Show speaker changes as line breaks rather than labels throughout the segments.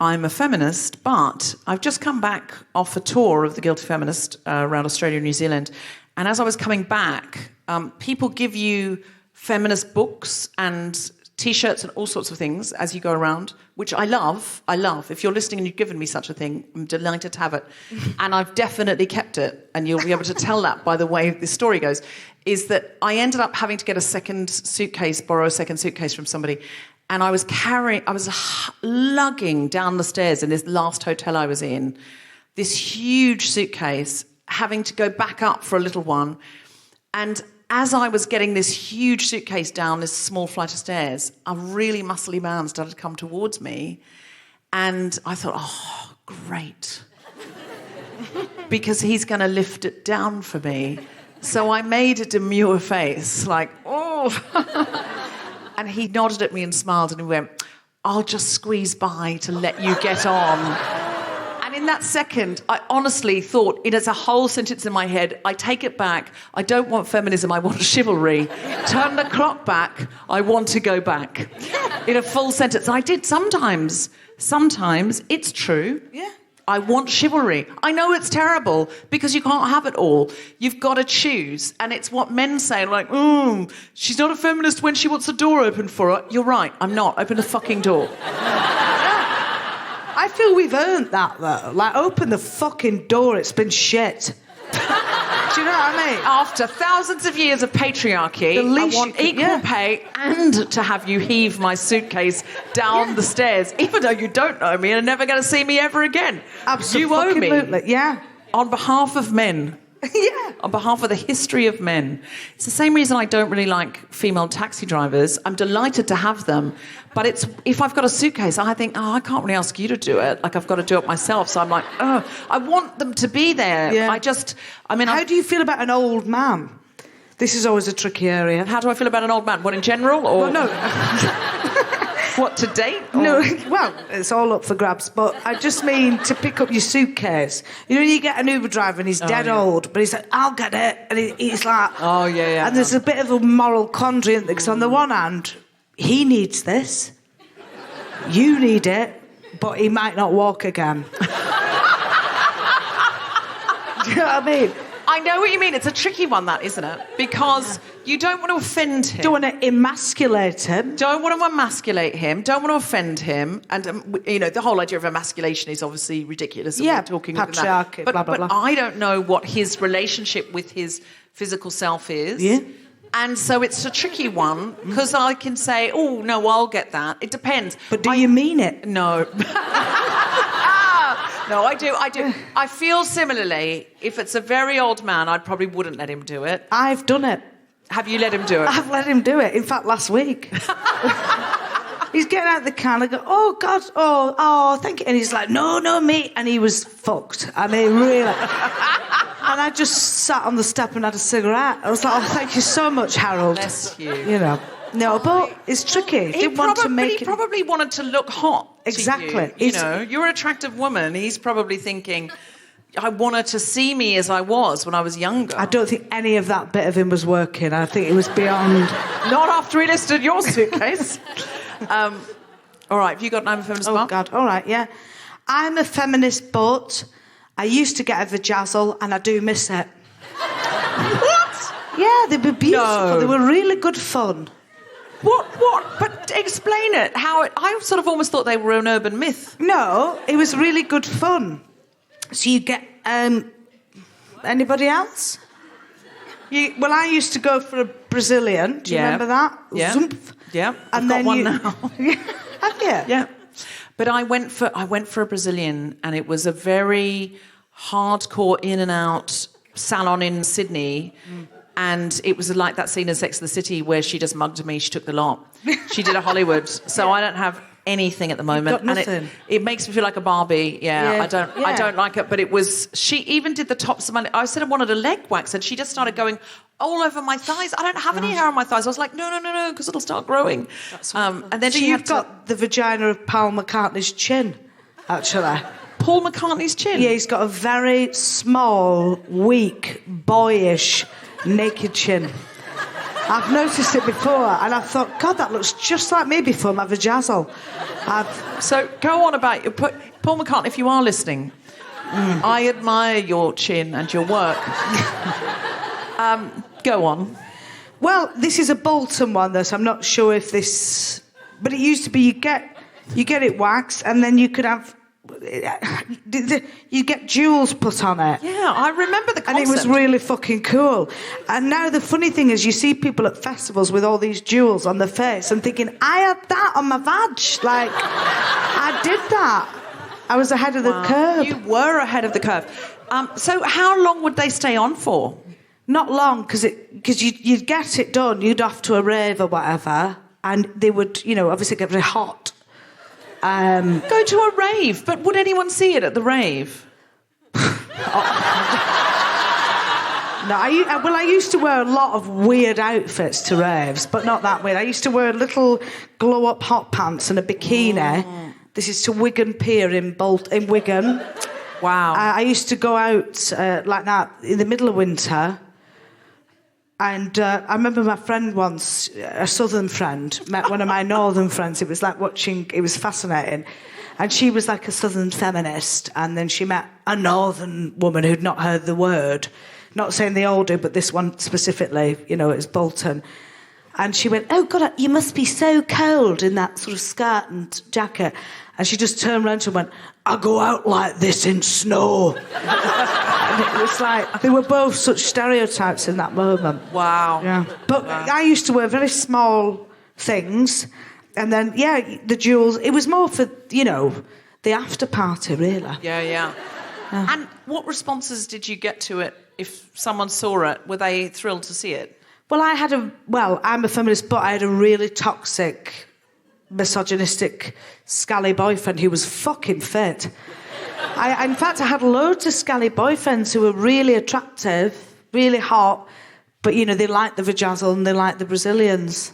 I'm a feminist, but I've just come back off a tour of the Guilty Feminist around Australia and New Zealand. And as I was coming back, people give you feminist books and T-shirts and all sorts of things as you go around, which I love. I love. If you're listening and you've given me such a thing, I'm delighted to have it. And I've definitely kept it. And you'll be able to tell that by the way this story goes, is that I ended up having to get borrow a second suitcase from somebody. And I was lugging down the stairs in this last hotel I was in, this huge suitcase, having to go back up for a little one. And as I was getting this huge suitcase down this small flight of stairs, a really muscly man started to come towards me. And I thought, oh, great. Because he's going to lift it down for me. So I made a demure face, like, oh. And he nodded at me and smiled and he went, I'll just squeeze by to let you get on. And in that second, I honestly thought, it is a whole sentence in my head, I take it back, I don't want feminism, I want chivalry. Turn the clock back, I want to go back. In a full sentence. And I did sometimes, it's true.
Yeah.
I want chivalry. I know it's terrible because you can't have it all. You've got to choose. And it's what men say, like, she's not a feminist when she wants the door open for her. You're right, I'm not. Open the fucking door.
I feel we've earned that, though. Like, open the fucking door, it's been shit. Do you know what I mean?
After thousands of years of patriarchy, I want equal pay and to have you heave my suitcase down the stairs, even though you don't know me and are never going to see me ever again.
Absolutely.
You owe me.
Yeah.
On behalf of men.
Yeah.
On behalf of the history of men. It's the same reason I don't really like female taxi drivers. I'm delighted to have them. But it's if I've got a suitcase, I think, I can't really ask you to do it. Like, I've got to do it myself. So I'm like, I want them to be there.
Yeah.
How
do you feel about an old man? This is always a tricky area.
How do I feel about an old man? What, in general? Or...
Well, no.
What, to date? Or...
No, well, it's all up for grabs, but I just mean to pick up your suitcase. You know, you get an Uber driver and he's dead old, but he's like, I'll get it. And he's like...
Oh, yeah.
And there's a bit of a moral quandary, isn't there? Because on the one hand, he needs this, you need it, but he might not walk again. Do you know what I mean?
I know what you mean. It's a tricky one, that, isn't it? Because you don't want to offend him.
Don't want to emasculate him.
Don't want to emasculate him. Don't want to offend him. And, the whole idea of emasculation is obviously ridiculous.
Yeah,
we're talking
patriarchy,
that.
blah, blah, blah.
But I don't know what his relationship with his physical self is.
Yeah.
And so it's a tricky one, because I can say, oh, no, I'll get that. It depends.
But do you mean it?
No. No, I do. I feel similarly. If it's a very old man, I probably wouldn't let him do it.
I've done it.
Have you let him do it?
I've let him do it. In fact, last week. He's getting out of the car and I go, oh, God, oh, thank you. And he's like, no, mate. And he was fucked. I mean, really. And I just sat on the step and had a cigarette. I was like, oh, thank you so much, Harold.
Bless you.
You know. No, but it's tricky. He
probably wanted to look hot.
Exactly.
To you. You're an attractive woman. He's probably thinking, I wanted to see me as I was when I was younger.
I don't think any of that bit of him was working. I think it was beyond...
Not after he listed your suitcase. All right, have you got a feminist
Oh, God, all right, yeah. I'm a feminist, but I used to get a vajazzle and I do miss it.
What?
Yeah, they were beautiful.
No.
They were really good fun.
What? But explain it. I sort of almost thought they were an urban myth.
No, it was really good fun. So you get... anybody else? I used to go for a Brazilian. Do you remember that?
Yeah.
Zoomf.
Yeah.
And
I've
then
got one
you...
now.
Have you?
Yeah. But I went for a Brazilian, and it was a very hardcore in and out salon in Sydney. And it was like that scene in Sex and the City where she just mugged me, she took the lot. She did a Hollywood. So I don't have anything at the moment.
You've got nothing.
And it makes me feel like a Barbie. I don't like it. But it was, she even did the tops of my, I said I wanted a leg wax, and she just started going all over my thighs. I don't have any hair on my thighs. I was like, no, because it'll start growing. And then
you've got the vagina of Paul McCartney's chin, actually.
Paul McCartney's chin?
Yeah, he's got a very small, weak, boyish, naked chin. I've noticed it before, and I've thought, God, that looks just like me before my vajazzle.
So go on about your... Paul McCartney, if you are listening, I admire your chin and your work. Go on.
Well, this is a Bolton one, though, so I'm not sure if this... But it used to be you get it waxed, and then you could have... You get jewels put on it.
Yeah, I remember the concept.
And it was really fucking cool. And now the funny thing is you see people at festivals with all these jewels on their face and thinking, I had that on my vag. Like, I did that. I was ahead of the curve.
You were ahead of the curve. So how long would they stay on for?
Not long, because you'd get it done, you'd off to a rave or whatever, and they would, obviously get very hot.
Go to a rave, but would anyone see it at the rave?
No, I used to wear a lot of weird outfits to raves, but not that weird. I used to wear little glow-up hot pants and a bikini. This is to Wigan Pier in Wigan.
Wow.
I used to go out like that in the middle of winter. And I remember my friend once, a southern friend, met one of my northern friends. It was like it was fascinating. And she was like a southern feminist. And then she met a northern woman who'd not heard the word. Not saying they all do, but this one specifically, it's Bolton. And she went, oh, God, you must be so cold in that sort of skirt and jacket. And she just turned around and went, I go out like this in snow. And it was like, they were both such stereotypes in that moment.
Wow.
Yeah. But I used to wear very small things. And then, the jewels, it was more for, the after party, really.
Yeah. And what responses did you get to it if someone saw it? Were they thrilled to see it?
Well, I'm a feminist, but I had a really toxic, misogynistic, scally boyfriend who was fucking fit. In fact, I had loads of scally boyfriends who were really attractive, really hot, but, they liked the vajazzle and they liked the Brazilians.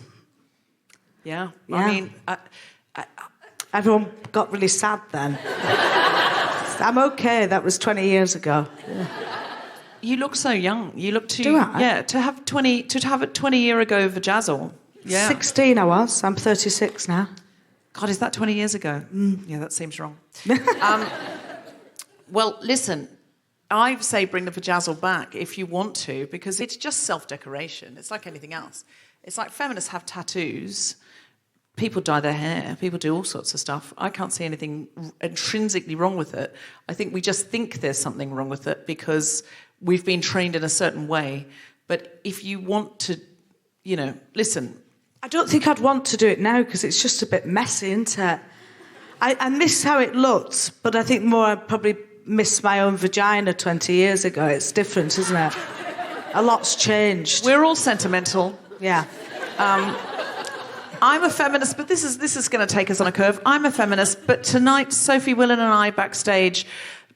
Yeah.
I
mean...
Everyone got really sad then. I'm okay, that was 20 years ago. Yeah.
You look so young. You look too...
Do I?
Yeah, to have a 20-year ago vajazzle. Yeah.
16 I was. I'm 36 now.
God, is that 20 years ago? Yeah, that seems wrong. Well, listen, I say bring the vajazzle back if you want to, because it's just self-decoration. It's like anything else. It's like feminists have tattoos. People dye their hair. People do all sorts of stuff. I can't see anything intrinsically wrong with it. I think we just think there's something wrong with it because we've been trained in a certain way. But if you want to, listen...
I don't think I'd want to do it now because it's just a bit messy, isn't it? I miss how it looked, but I think more I probably miss my own vagina 20 years ago. It's different, isn't it? A lot's changed.
We're all sentimental.
Yeah.
I'm a feminist, but this is going to take us on a curve. I'm a feminist, but tonight Sophie, Willan and I backstage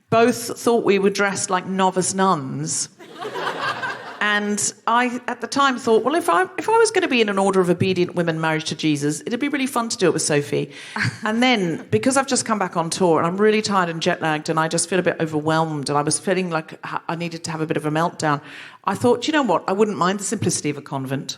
both thought we were dressed like novice nuns. And I, at the time, thought, well, if I was going to be in an order of obedient women married to Jesus, it'd be really fun to do it with Sophie. And then, because I've just come back on tour and I'm really tired and jet-lagged and I just feel a bit overwhelmed and I was feeling like I needed to have a bit of a meltdown, I thought, you know what, I wouldn't mind the simplicity of a convent.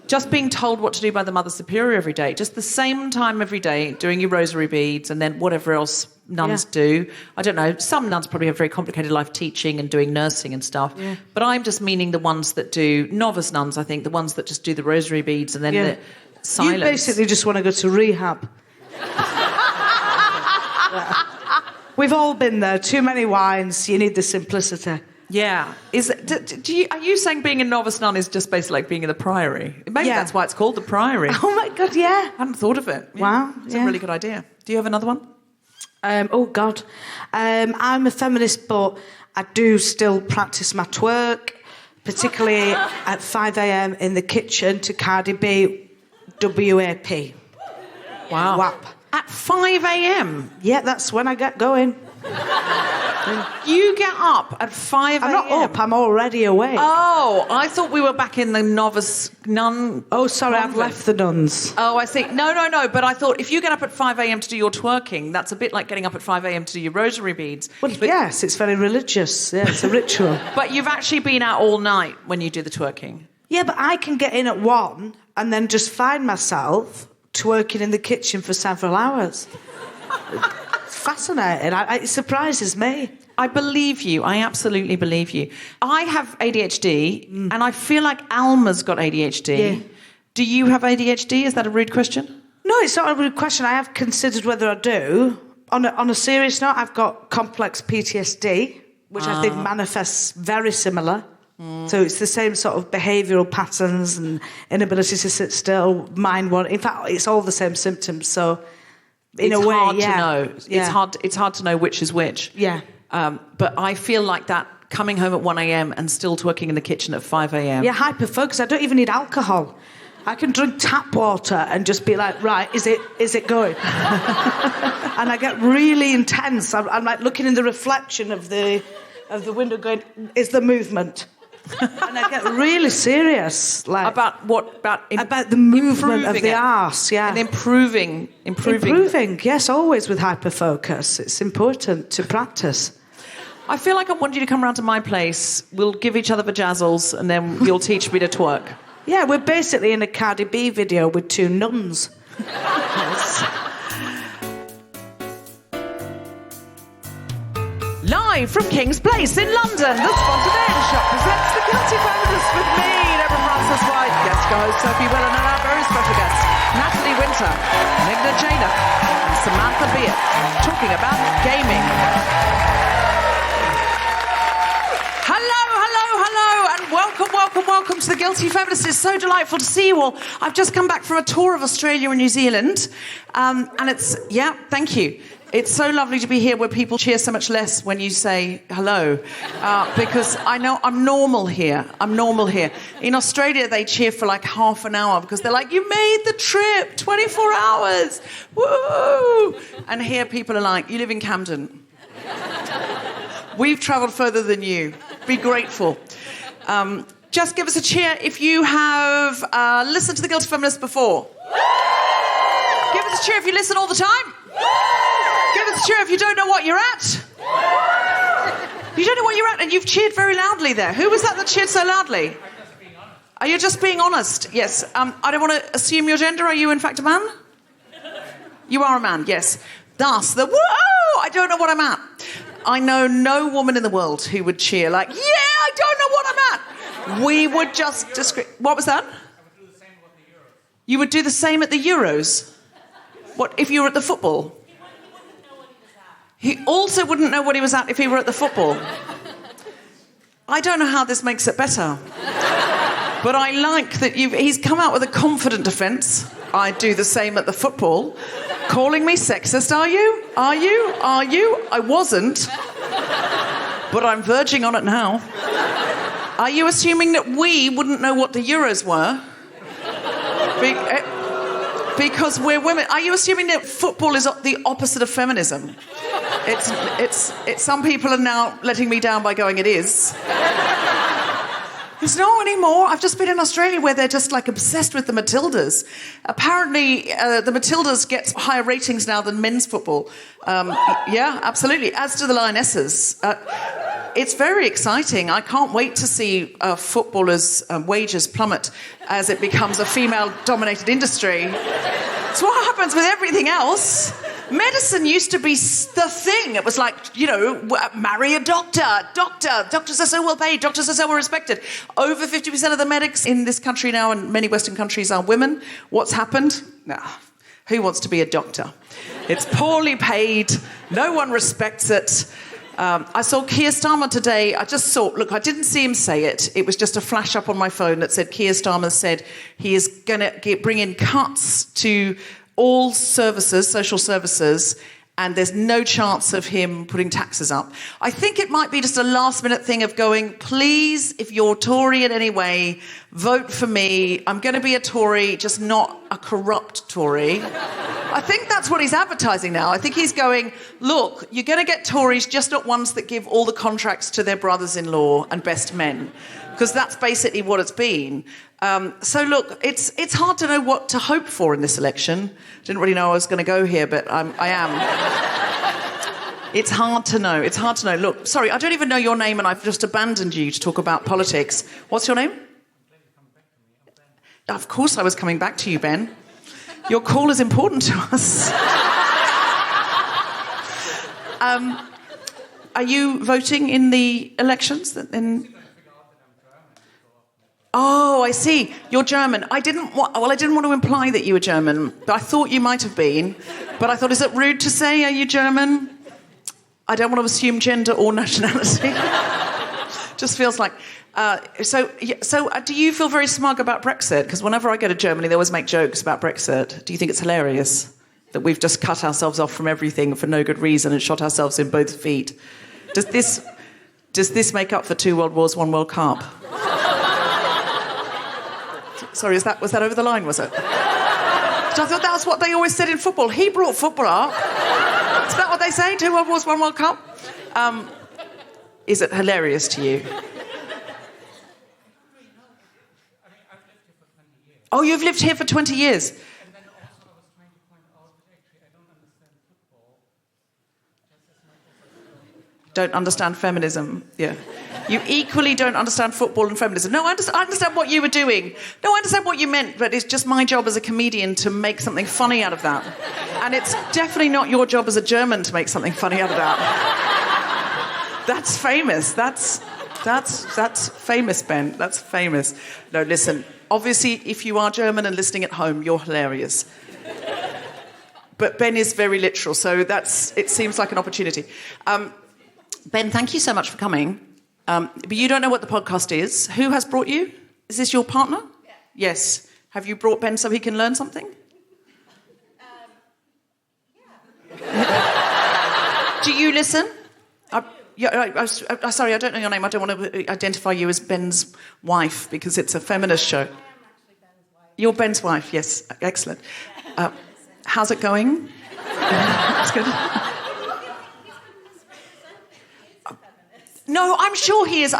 Just being told what to do by the Mother Superior every day, just the same time every day, doing your rosary beads and then whatever else nuns do. I don't know, some nuns probably have very complicated life teaching and doing nursing and stuff. Yeah. But I'm just meaning the ones that do, novice nuns, I think, the ones that just do the rosary beads and then the silence.
You basically just want to go to rehab. We've all been there, too many wines, you need the simplicity.
Yeah. Are you saying being a novice nun is just basically like being in the priory? Maybe that's why it's called the priory.
Oh, my God, yeah.
I hadn't thought of it. Yeah.
Wow.
It's a really good idea. Do you have another one?
Oh, God. I'm a feminist, but I do still practice my twerk, particularly at 5 a.m. in the kitchen to Cardi B, WAP.
Wow.
WAP.
At 5 a.m?
Yeah, that's when I get going.
You get up at 5 a.m?
I'm not up, I'm already awake.
Oh, I thought we were back in the novice nun...
Oh, sorry, I've left the nuns.
Oh, I see. No, but I thought if you get up at 5 a.m. to do your twerking, that's a bit like getting up at 5 a.m. to do your rosary beads.
Well, yes, it's very religious. Yeah, it's a ritual.
But you've actually been out all night when you do the twerking?
Yeah, but I can get in at 1 and then just find myself twerking in the kitchen for several hours. It's fascinating. It surprises me.
I believe you. I absolutely believe you. I have ADHD, and I feel like Alma's got ADHD.
Yeah.
Do you have ADHD? Is that a rude question?
No, it's not a rude question. I have considered whether I do. On a serious note, I've got complex PTSD, which I think manifests very similar. So it's the same sort of behavioural patterns and inability to sit still, mind wandering. In fact, it's all the same symptoms. So, in a way,
hard
yeah.
to know.
Yeah.
It's hard to know which is which.
Yeah.
But I feel like that coming home at 1 a.m. and still twerking in the kitchen at 5 a.m.
Yeah, hyper-focus. I don't even need alcohol. I can drink tap water and just be like, right, is it going? And I get really intense. I'm like looking in the reflection of the window going, is there movement? And I get really serious. Like
About what?
About the movement of the
it.
arse, yeah.
And improving.
Improving, yes, always with hyper-focus. It's important to practice.
I feel like I want you to come around to my place. We'll give each other vajazzles, and then you'll teach me to twerk.
Yeah, we're basically in a Cardi B video with 2 nuns. Yes.
Live from King's Place in London, the Spontaneity Shop presents The Guilty Feminist with me, Deborah Francis White, guest co-host Sophie Willan, and our very special guest, Natalie Winter, Meghna Jayanth, and Samantha Béart, talking about gaming. Hello, and welcome to The Guilty Feminist. It's so delightful to see you all. I've just come back from a tour of Australia and New Zealand, and thank you. It's so lovely to be here where people cheer so much less when you say hello, because I know I'm normal here. In Australia, they cheer for like half an hour because they're like, you made the trip, 24 hours, woo! And here people are like, you live in Camden. We've travelled further than you. Be grateful. Just give us a cheer if you have listened to The Guilty Feminist before. Give us a cheer if you listen all the time. Give us a cheer if you don't know what you're at. You don't know what you're at, and you've cheered very loudly there. Who was that cheered so loudly? Are you just being honest? Yes. I don't want to assume your gender. Are you, in fact, a man? You are a man, yes. Thus, whoa! I don't know what I'm at. I know no woman in the world who would cheer like, yeah, I don't know what I'm at. We would just discreet. What was that? I would do the same at the Euros. You would do the same at the Euros? What, if you were at the football? He also wouldn't know what he was at if he were at the football. I don't know how this makes it better. But I like that he's come out with a confident defence. I do the same at the football. Calling me sexist, are you? Are you? I wasn't. But I'm verging on it now. Are you assuming that we wouldn't know what the Euros were? Because we're women. Are you assuming that football is the opposite of feminism? It's some people are now letting me down by going, it is. It's not anymore. I've just been in Australia where they're just like obsessed with the Matildas. Apparently, the Matildas gets higher ratings now than men's football. Yeah, absolutely. As do the Lionesses. It's very exciting. I can't wait to see footballers' wages plummet as it becomes a female-dominated industry. It's what happens with everything else. Medicine used to be the thing. It was like, marry a doctor. Doctors are so well paid. Doctors are so well respected. Over 50% of the medics in this country now and many Western countries are women. What's happened? Nah. Who wants to be a doctor? It's poorly paid. No one respects it. I saw Keir Starmer today. I didn't see him say it. It was just a flash up on my phone that said Keir Starmer said he is going to bring in cuts to all services, social services, and there's no chance of him putting taxes up. I think it might be just a last-minute thing of going, please, if you're Tory in any way, vote for me. I'm going to be a Tory, just not a corrupt Tory. I think that's what he's advertising now. I think he's going, look, you're going to get Tories, just not ones that give all the contracts to their brothers-in-law and best men, because that's basically what it's been. So look, it's hard to know what to hope for in this election. Didn't really know I was going to go here, but I am. It's hard to know. Look, sorry, I don't even know your name, and I've just abandoned you to talk about politics. What's your name? Of course I was coming back to you, Ben. Your call is important to us. Are you voting in the elections? Oh, I see. You're German. I didn't want to imply that you were German, but I thought you might have been. But I thought, is it rude to say, are you German? I don't want to assume gender or nationality. Just feels like... So, do you feel very smug about Brexit? Because whenever I go to Germany, they always make jokes about Brexit. Do you think it's hilarious that we've just cut ourselves off from everything for no good reason and shot ourselves in both feet? Does this make up for 2 World Wars, 1 World Cup? Sorry, was that over the line, was it? I thought that was what they always said in football. He brought football up. Is that what they say? 2 World Wars, 1 World Cup? Is it hilarious to you? Oh, you've lived here for 20 years. And then also I was trying to point out that actually I don't understand football just as much as I don't understand feminism. Yeah. You equally don't understand football and feminism. No, I understand what you were doing. No, I understand what you meant, but it's just my job as a comedian to make something funny out of that. And it's definitely not your job as a German to make something funny out of that. That's famous. That's famous, Ben. That's famous. No, listen. Obviously, if you are German and listening at home, you're hilarious. But Ben is very literal, so it seems like an opportunity. Ben, thank you so much for coming. But you don't know what the podcast is. Who has brought you? Is this your partner? Yeah. Yes. Have you brought Ben so he can learn something? Yeah. Do you listen? Sorry, I don't know your name. I don't want to identify you as Ben's wife because it's a feminist show. I am actually Ben's wife. You're Ben's wife, yes. Excellent. How's it going? That's good. No, I'm sure he is.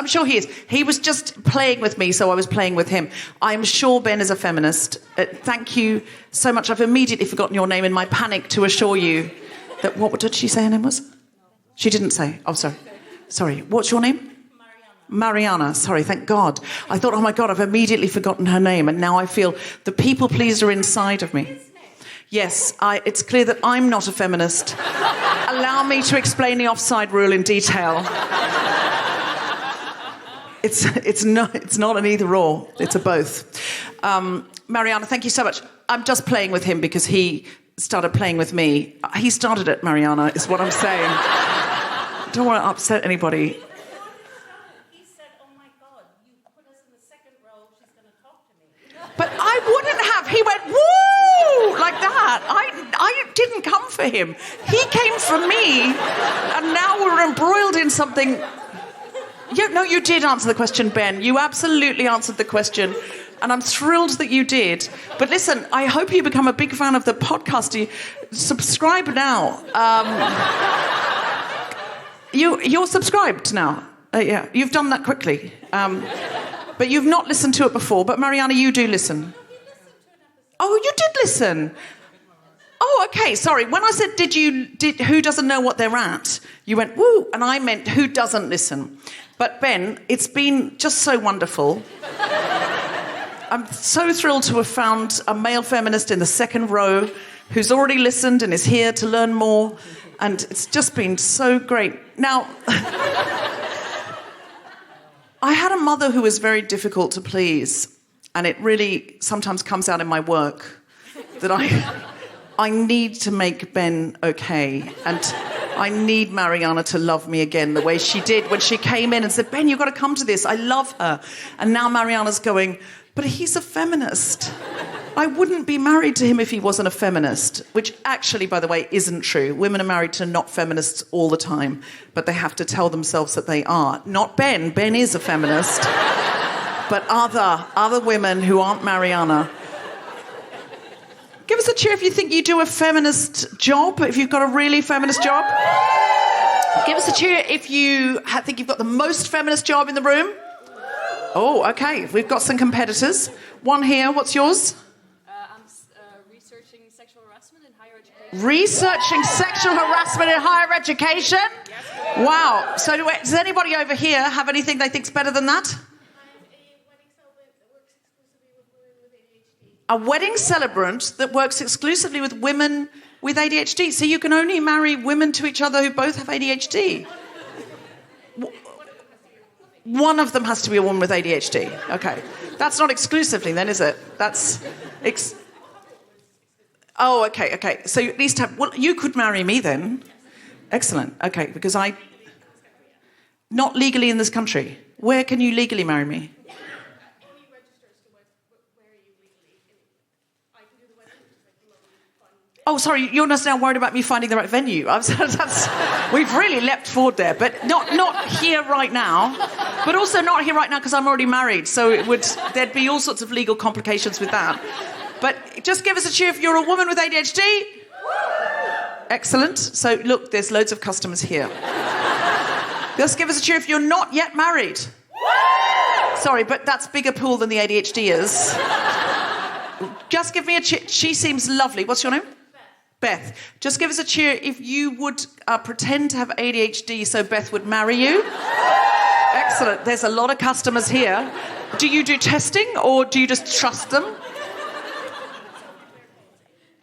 He was just playing with me, so I was playing with him. I'm sure Ben is a feminist. Thank you so much. I've immediately forgotten your name in my panic to assure you that... What did she say her name was? She didn't say. Oh, sorry. Sorry. What's your name? Mariana. Sorry, thank God. I thought, oh my God, I've immediately forgotten her name, and now I feel the people pleaser inside of me. Yes, it's clear that I'm not a feminist. Allow me to explain the offside rule in detail. It's not an either or. It's a both. Mariana, thank you so much. I'm just playing with him because he started playing with me. He started it, Mariana, is what I'm saying. I don't want to upset anybody.
He said, oh my God, you put us in the second row, she's going to talk to me.
But I wouldn't have. He went, woo, like that. I didn't come for him. He came for me, and now we're embroiled in something. No, you did answer the question, Ben. You absolutely answered the question. And I'm thrilled that you did. But listen, I hope you become a big fan of the podcast. Subscribe now. You're subscribed now. Yeah, you've done that quickly. But you've not listened to it before. But Mariana, you do listen. Oh, you did listen. Oh, okay, sorry. When I said, who doesn't know what they're at? You went, woo, and I meant who doesn't listen. But Ben, it's been just so wonderful. I'm so thrilled to have found a male feminist in the second row who's already listened and is here to learn more. And it's just been so great. Now, I had a mother who was very difficult to please. And it really sometimes comes out in my work that I need to make Ben okay. And I need Mariana to love me again the way she did when she came in and said, Ben, you've got to come to this. I love her. And now Mariana's going, but he's a feminist. I wouldn't be married to him if he wasn't a feminist, which actually, by the way, isn't true. Women are married to not feminists all the time, but they have to tell themselves that they are. Not Ben. Ben is a feminist. But other women who aren't Mariana. Give us a cheer if you think you do a feminist job, if you've got a really feminist job. Give us a cheer if you think you've got the most feminist job in the room. Oh, okay. We've got some competitors. One here. What's yours?
I'm researching sexual harassment in higher education.
Researching sexual harassment in higher education? Yes. Wow. So does anybody over here have anything they think's better than that?
I have a wedding cell that works exclusively with women with
a wedding celebrant that works exclusively with women with ADHD. So you can only marry women to each other who both have ADHD. One of them has to be a woman with ADHD. Okay. That's not exclusively then, is it? That's... Oh, okay. So you at least have... Well, you could marry me then. Excellent. Okay, because I... Not legally in this country. Where can you legally marry me? Oh, sorry, you're just now worried about me finding the right venue. We've really leapt forward there, but not here right now. But also not here right now because I'm already married, so there'd be all sorts of legal complications with that. But just give us a cheer if you're a woman with ADHD. Excellent. So, look, there's loads of customers here. Just give us a cheer if you're not yet married. Sorry, but that's bigger pool than the ADHD is. Just give me a cheer. She seems lovely. What's your name? Beth. Just give us a cheer if you would pretend to have ADHD so Beth would marry you. Excellent. There's a lot of customers here. Do you do testing or do you just trust them?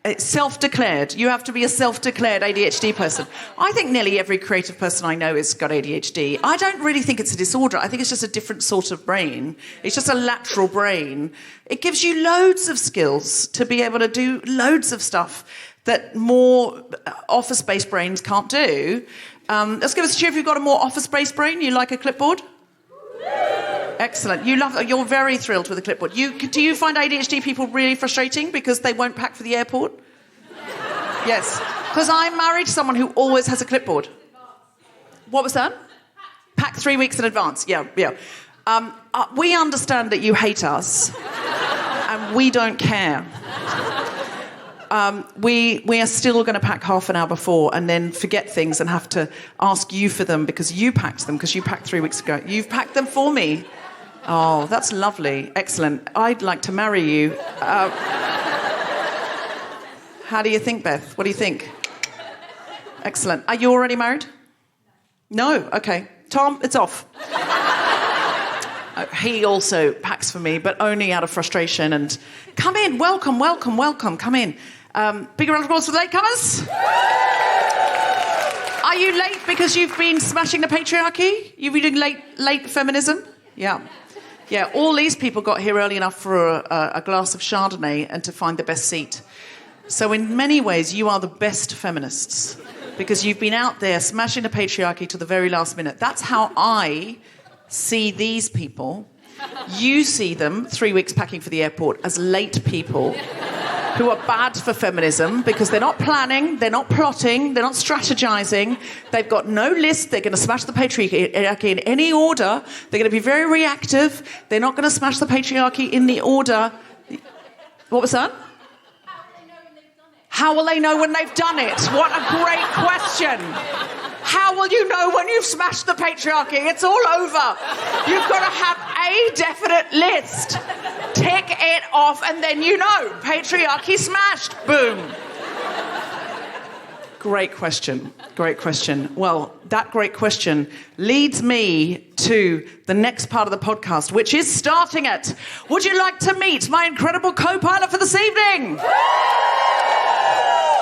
It's self-declared. You have to be a self-declared ADHD person. I think nearly every creative person I know has got ADHD. I don't really think it's a disorder. I think it's just a different sort of brain. It's just a lateral brain. It gives you loads of skills to be able to do loads of stuff that more office-based brains can't do. Let's give us a cheer if you've got a more office-based brain. You like a clipboard? Excellent. You're very thrilled with the clipboard. Do you find ADHD people really frustrating because they won't pack for the airport? Yes. Because I'm married to someone who always has a clipboard. What was that? Pack 3 weeks in advance. Yeah. We understand that you hate us, and we don't care. We are still going to pack half an hour before and then forget things and have to ask you for them because you packed them, because you packed 3 weeks ago. You've packed them for me. Oh, that's lovely. Excellent. I'd like to marry you. How do you think, Beth? What do you think? Excellent. Are you already married? No? Okay. Tom, it's off. He also packs for me, but only out of frustration. And come in. Welcome. Come in. Big round of applause for the latecomers. Are you late because you've been smashing the patriarchy? You've been doing late feminism? Yeah. All these people got here early enough for a glass of Chardonnay and to find the best seat. So in many ways, you are the best feminists because you've been out there smashing the patriarchy to the very last minute. That's how I see these people. You see them 3 weeks packing for the airport as late people who are bad for feminism because they're not planning, they're not plotting, they're not strategizing, they've got no list, they're going to smash the patriarchy in any order, they're going to be very reactive, they're not going to smash the patriarchy in the order... What was that? How will they know when they've done it? What a great question. How will you know when you've smashed the patriarchy? It's all over. You've got to have a definite list. Tick it off and then you know. Patriarchy smashed. Boom. Great question. Well, that great question leads me to the next part of the podcast, which is starting it. Would you like to meet my incredible co-pilot for this evening?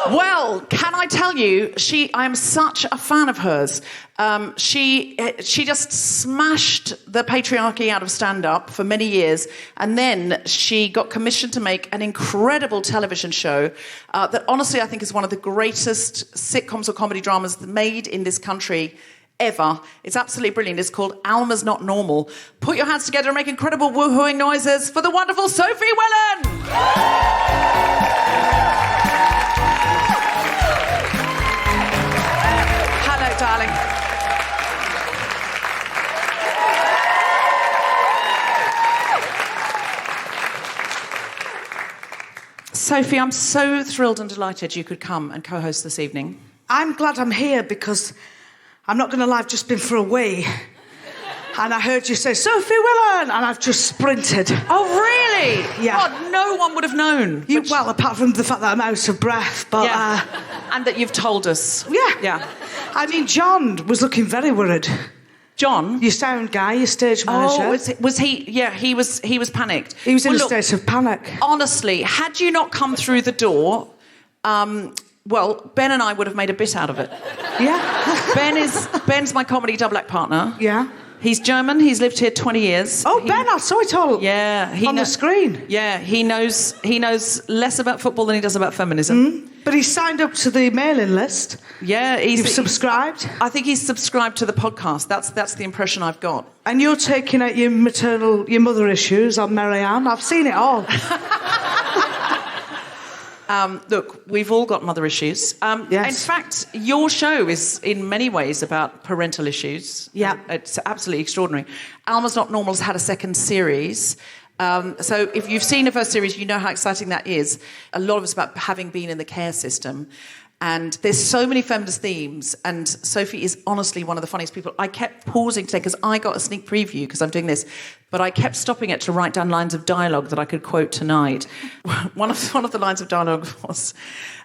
Well, can I tell you, I am such a fan of hers. She just smashed the patriarchy out of stand-up for many years, and then she got commissioned to make an incredible television show that honestly I think is one of the greatest sitcoms or comedy dramas made in this country ever. It's absolutely brilliant. It's called Alma's Not Normal. Put your hands together and make incredible woohooing noises for the wonderful Sophie Willan! Darling. Sophie, I'm so thrilled and delighted you could come and co-host this evening.
I'm glad I'm here because I'm not going to lie, I've just been for a wee. And I heard you say, Sophie Willan, and I've just sprinted.
Oh, really?
Yeah.
God, no one would have known.
Well, apart from the fact that I'm out of breath, but...
Yeah. And that you've told us.
Yeah. I mean, John was looking very worried.
John?
Your sound guy, your stage manager.
Oh, was he? Yeah, he was panicked.
He was in a
look,
state of panic.
Honestly, had you not come through the door, well, Ben and I would have made a bit out of it.
Yeah.
Ben's my comedy double act partner.
Yeah.
He's German. He's lived here 20 years.
Oh, Ben, I saw it all.
Yeah,
on the screen.
Yeah, he knows less about football than he does about feminism.
But he's signed up to the mailing list.
Yeah,
You've subscribed.
I think he's subscribed to the podcast. That's the impression I've got.
And you're taking out your mother issues on Marianne. I've seen it all.
Look, we've all got mother issues.
Yes.
In fact, your show is in many ways about parental issues.
Yeah.
It's absolutely extraordinary. Alma's Not Normal's had a second series. So if you've seen the first series, you know how exciting that is. A lot of it's about having been in the care system. And there's so many feminist themes, and Sophie is honestly one of the funniest people. I kept pausing today because I got a sneak preview because I'm doing this, but I kept stopping it to write down lines of dialogue that I could quote tonight. One of the lines of dialogue was,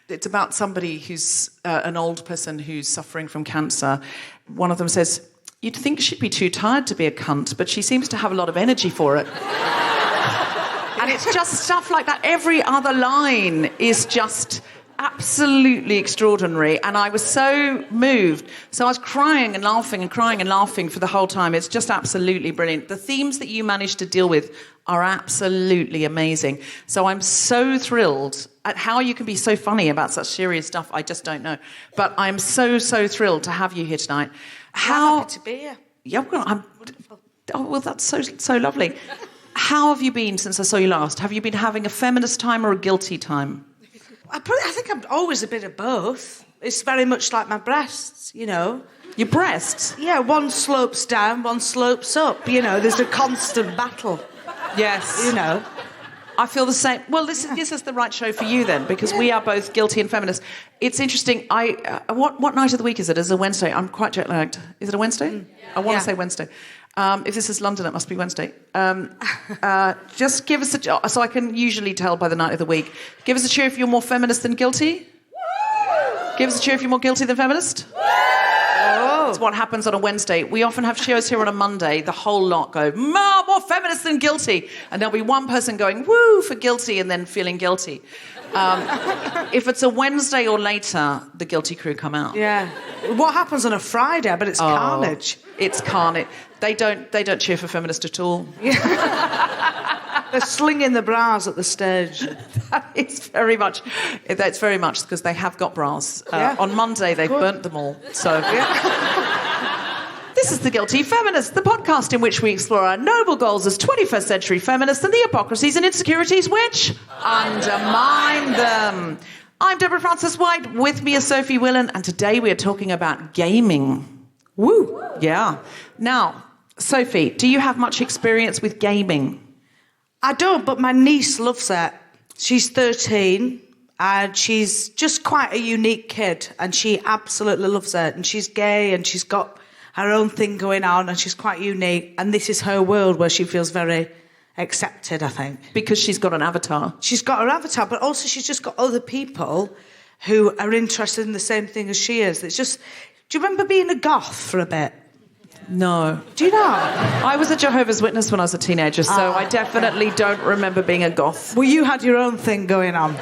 it's about somebody who's an old person who's suffering from cancer. One of them says, "You'd think she'd be too tired to be a cunt, but she seems to have a lot of energy for it." And it's just stuff like that. Every other line is just absolutely extraordinary, and I was so moved. So I was crying and laughing for the whole time. It's just absolutely brilliant. The themes that you managed to deal with are absolutely amazing. So I'm so thrilled at how you can be so funny about such serious stuff. I just don't know. But I'm so thrilled to have you here tonight.
I'm happy to be here.
Yeah, well, that's so lovely. How have you been since I saw you last? Have you been having a feminist time or a guilty time?
I think I'm always a bit of both. It's very much like my breasts, you know.
Your breasts?
Yeah, one slopes down, one slopes up. You know, there's a constant battle.
Yes.
You know.
I feel the same. Well, this is the right show for you then, because we are both guilty and feminist. It's interesting. What night of the week is it? Is it a Wednesday? I'm quite jet lagged. Is it a Wednesday? I want to say Wednesday. If this is London, it must be Wednesday. Just give us so I can usually tell by the night of the week. Give us a cheer if you're more feminist than guilty. Give us a cheer if you're more guilty than feminist. That's what happens on a Wednesday. We often have shows here on a Monday. The whole lot go, more feminist than guilty. And there'll be one person going, woo, for guilty, and then feeling guilty. If it's a Wednesday or later, the guilty crew come out.
Yeah. What happens on a Friday? But it's carnage.
It's carnage. They don't cheer for feminist at all.
They're slinging the bras at the stage.
That's very much because they have got bras. On Monday, they've burnt them all. So, This is The Guilty Feminist, the podcast in which we explore our noble goals as 21st century feminists and the hypocrisies and insecurities which undermine them. I'm Deborah Frances-White. With me is Sophie Willan, and today we are talking about gaming. Woo! Yeah. Now, Sophie, do you have much experience with gaming?
I don't, but my niece loves it. She's 13, and she's just quite a unique kid, and she absolutely loves it. And she's gay, and she's got her own thing going on, and she's quite unique. And this is her world where she feels very accepted, I think.
Because she's got an avatar.
She's got her avatar, but also she's just got other people who are interested in the same thing as she is. It's just... Do you remember being a goth for a bit?
No.
Do you not?
I was a Jehovah's Witness when I was a teenager, so I definitely don't remember being a goth.
Well, you had your own thing going on.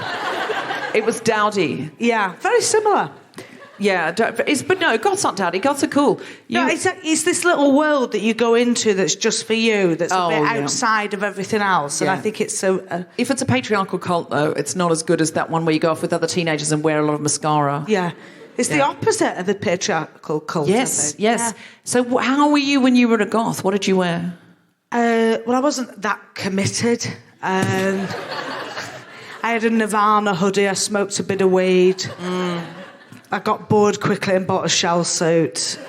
It was dowdy.
Yeah, very similar.
Yeah, but no, goths aren't dowdy. Goths are cool.
No, it's this little world that you go into that's just for you, that's a bit outside of everything else, and I think it's so...
If it's a patriarchal cult, though, it's not as good as that one where you go off with other teenagers and wear a lot of mascara.
Yeah. It's the opposite of the patriarchal cult.
Yes, yes. Yeah. So how were you when you were a goth? What did you wear?
Well, I wasn't that committed. I had a Nirvana hoodie. I smoked a bit of weed. I got bored quickly and bought a shell suit.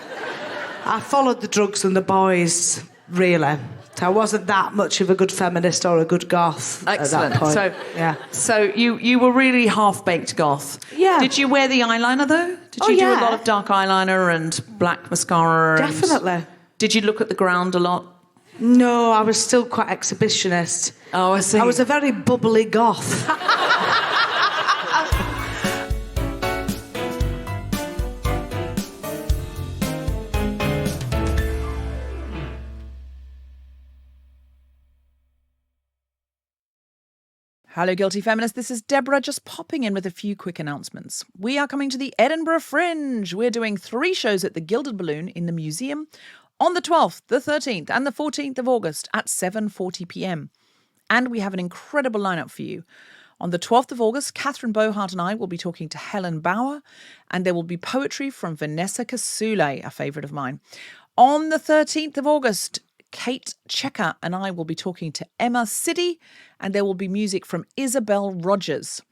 I followed the drugs and the boys, really. So I wasn't that much of a good feminist or a good goth.
Excellent.
At that point.
So you were really half-baked goth.
Yeah.
Did you wear the eyeliner, though? Did you do a lot of dark eyeliner and black mascara?
Definitely.
Did you look at the ground a lot?
No, I was still quite exhibitionist.
Oh, I see.
I was a very bubbly goth.
Hello, Guilty Feminists. This is Deborah, just popping in with a few quick announcements. We are coming to the Edinburgh Fringe. We're doing 3 shows at the Gilded Balloon in the museum on the 12th, the 13th and the 14th of August at 7:40pm. And we have an incredible lineup for you. On the 12th of August, Catherine Bohart and I will be talking to Helen Bauer, and there will be poetry from Vanessa Kasule, a favourite of mine. On the 13th of August, Kate Checker and I will be talking to Emma Siddy, and there will be music from Isabel Rogers.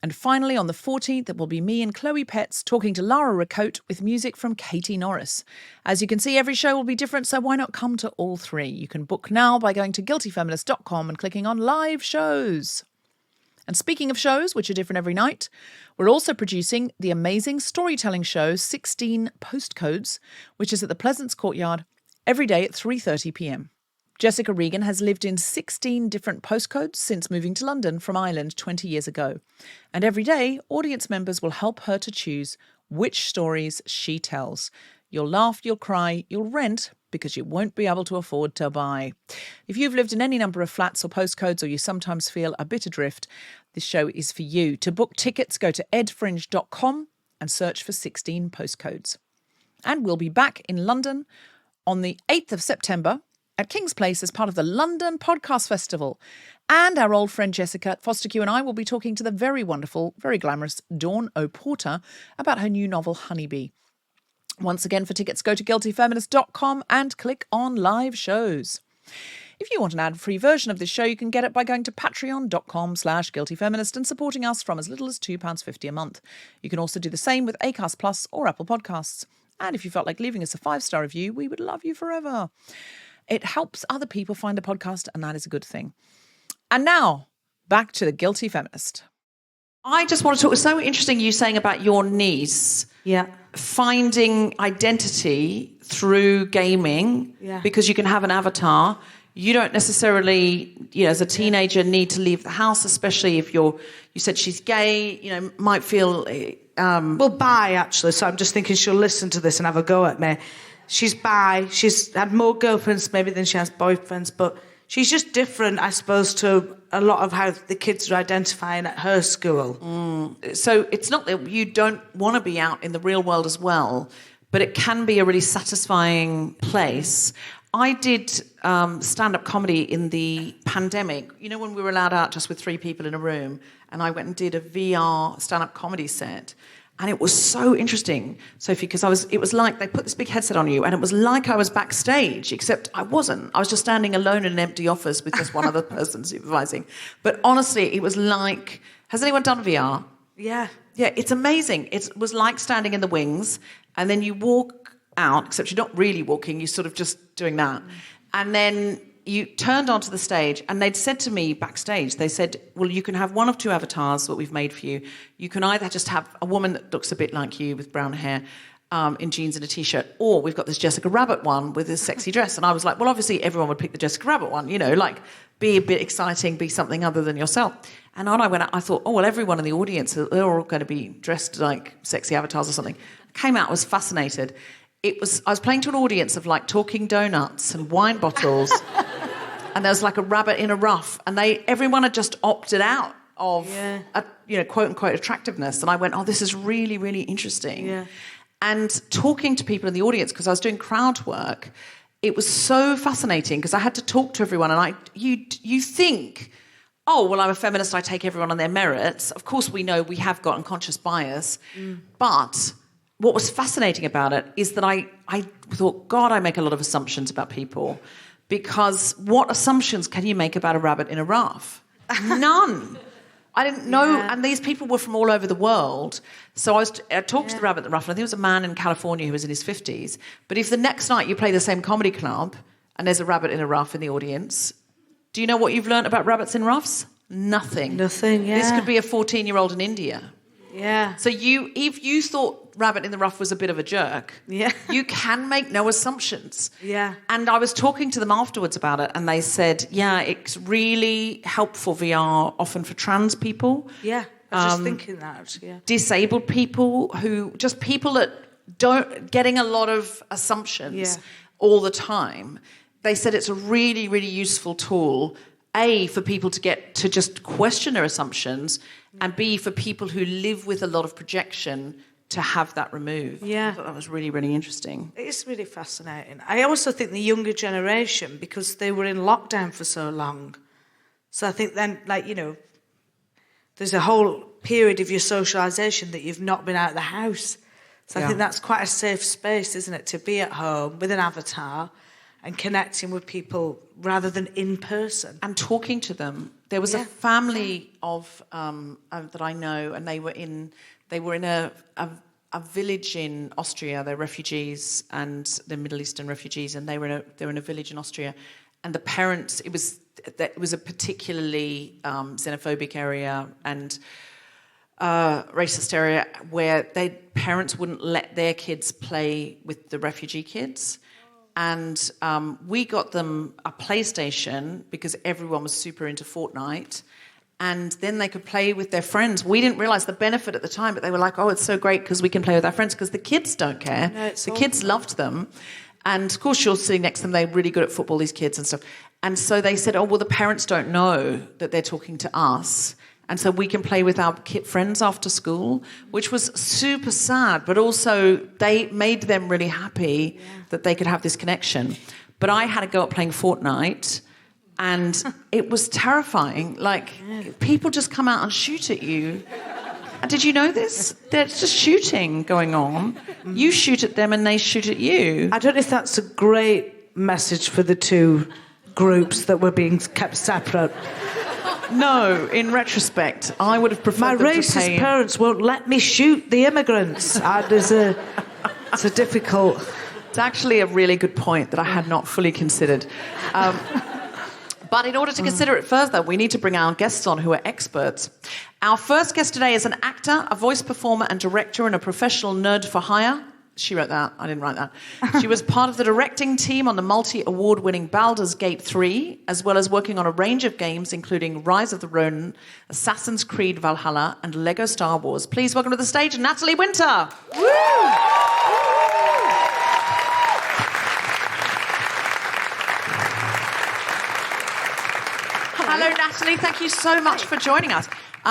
And finally, on the 14th, it will be me and Chloe Petts talking to Lara Racote with music from Katie Norris. As you can see, every show will be different, so why not come to all 3? You can book now by going to guiltyfeminist.com and clicking on live shows. And speaking of shows, which are different every night, we're also producing the amazing storytelling show 16 Postcodes, which is at the Pleasance Courtyard every day at 3:30pm. Jessica Regan has lived in 16 different postcodes since moving to London from Ireland 20 years ago. And every day, audience members will help her to choose which stories she tells. You'll laugh, you'll cry, you'll rent, because you won't be able to afford to buy. If you've lived in any number of flats or postcodes, or you sometimes feel a bit adrift, this show is for you. To book tickets, go to edfringe.com and search for 16 Postcodes. And we'll be back in London on the 8th of September at King's Place as part of the London Podcast Festival. And our old friend Jessica Foster-Q and I will be talking to the very wonderful, very glamorous Dawn O'Porter about her new novel, Honeybee. Once again, for tickets, go to guiltyfeminist.com and click on live shows. If you want an ad-free version of this show, you can get it by going to patreon.com/guiltyfeminist and supporting us from as little as £2.50 a month. You can also do the same with Acast Plus or Apple Podcasts. And if you felt like leaving us a 5-star review, we would love you forever. It helps other people find the podcast, and that is a good thing. And now, back to the Guilty Feminist.
I just want to talk. It's so interesting you saying about your niece finding identity through gaming because you can have an avatar. You don't necessarily, as a teenager, need to leave the house, especially if you said she's gay, might feel...
Well, bi, actually, so I'm just thinking she'll listen to this and have a go at me. She's bi. She's had more girlfriends maybe than she has boyfriends, but she's just different, I suppose, to a lot of how the kids are identifying at her school.
So it's not that you don't want to be out in the real world as well, but it can be a really satisfying place. I did stand-up comedy in the pandemic, when we were allowed out just with 3 people in a room, and I went and did a VR stand-up comedy set. And it was so interesting, Sophie, because it was like they put this big headset on you, and it was like I was backstage, except I wasn't. I was just standing alone in an empty office with just one other person supervising. But honestly, it was like... Has anyone done VR?
Yeah.
Yeah, it's amazing. It was like standing in the wings, and then you walk out, except you're not really walking, you're sort of just doing that. And then you turned onto the stage, and they'd said to me backstage, they said, well, you can have one of 2 avatars that we've made for you. You can either just have a woman that looks a bit like you with brown hair in jeans and a T-shirt, or we've got this Jessica Rabbit one with this sexy dress. And I was like, well, obviously everyone would pick the Jessica Rabbit one, be a bit exciting, be something other than yourself. And on I went out, I thought, oh, well, everyone in the audience, they're all going to be dressed like sexy avatars or something. I came out, I was fascinated. I was playing to an audience of talking donuts and wine bottles, and there was like a rabbit in a ruff, and everyone had just opted out of quote unquote attractiveness, and I went, oh, this is really, really interesting. Yeah. And talking to people in the audience, because I was doing crowd work, it was so fascinating because I had to talk to everyone, and you think, oh, well, I'm a feminist, I take everyone on their merits. Of course, we know we have got unconscious bias, but what was fascinating about it is that I thought, God, I make a lot of assumptions about people, because what assumptions can you make about a rabbit in a ruff? None. I didn't know, and these people were from all over the world. So I talked to the rabbit in the ruff, and I think it was a man in California who was in his 50s. But if the next night you play the same comedy club and there's a rabbit in a ruff in the audience, do you know what you've learnt about rabbits in ruffs? Nothing.
Nothing, yeah.
This could be a 14-year-old in India.
Yeah.
So if you thought Rabbit in the Ruff was a bit of a jerk, you can make no assumptions.
Yeah.
And I was talking to them afterwards about it, and they said, it's really helpful VR often for trans people.
Yeah, I was just thinking that. Yeah.
Disabled people people that don't getting a lot of assumptions all the time. They said it's a really, really useful tool. A, for people to get to just question their assumptions, and B, for people who live with a lot of projection to have that removed.
Yeah.
I thought that was really, really interesting.
It's really fascinating. I also think the younger generation, because they were in lockdown for so long, so I think then, like, you know, there's a whole period of your socialisation that you've not been out of the house. So I think that's quite a safe space, isn't it, to be at home with an avatar and connecting with people rather than in person.
And talking to them. There was a family of that I know, and they were in a village in Austria. They're refugees, and they're Middle Eastern refugees, and they were in a village in Austria. And the parents, it was a particularly xenophobic area and racist area where parents wouldn't let their kids play with the refugee kids. And we got them a PlayStation because everyone was super into Fortnite. And then they could play with their friends. We didn't realise the benefit at the time, but they were like, oh, it's so great because we can play with our friends, because the kids don't care.
No,
the kids loved them. And, of course, you're sitting next to them. They're really good at football, these kids and stuff. And so they said, oh, well, the parents don't know that they're talking to us. And so we can play with our friends after school, which was super sad, but also they made them really happy that they could have this connection. But I had to go up playing Fortnite, and it was terrifying. Like, people just come out and shoot at you. And did you know this? There's just shooting going on. You shoot at them and they shoot at you.
I don't know if that's a great message for the two groups that were being kept separate.
No, in retrospect, I would have preferred
My
them to
racist
pay...
parents won't let me shoot the immigrants. It's a difficult...
It's actually a really good point that I had not fully considered. But in order to consider it further, we need to bring our guests on who are experts. Our first guest today is an actor, a voice performer and director, and a professional nerd for hire. She wrote that. I didn't write that. She was part of the directing team on the multi-award-winning Baldur's Gate 3, as well as working on a range of games, including Rise of the Ronin, Assassin's Creed Valhalla, and Lego Star Wars. Please welcome to the stage Natalie Winter. Woo! Hello, Natalie. Thank you so much for joining us.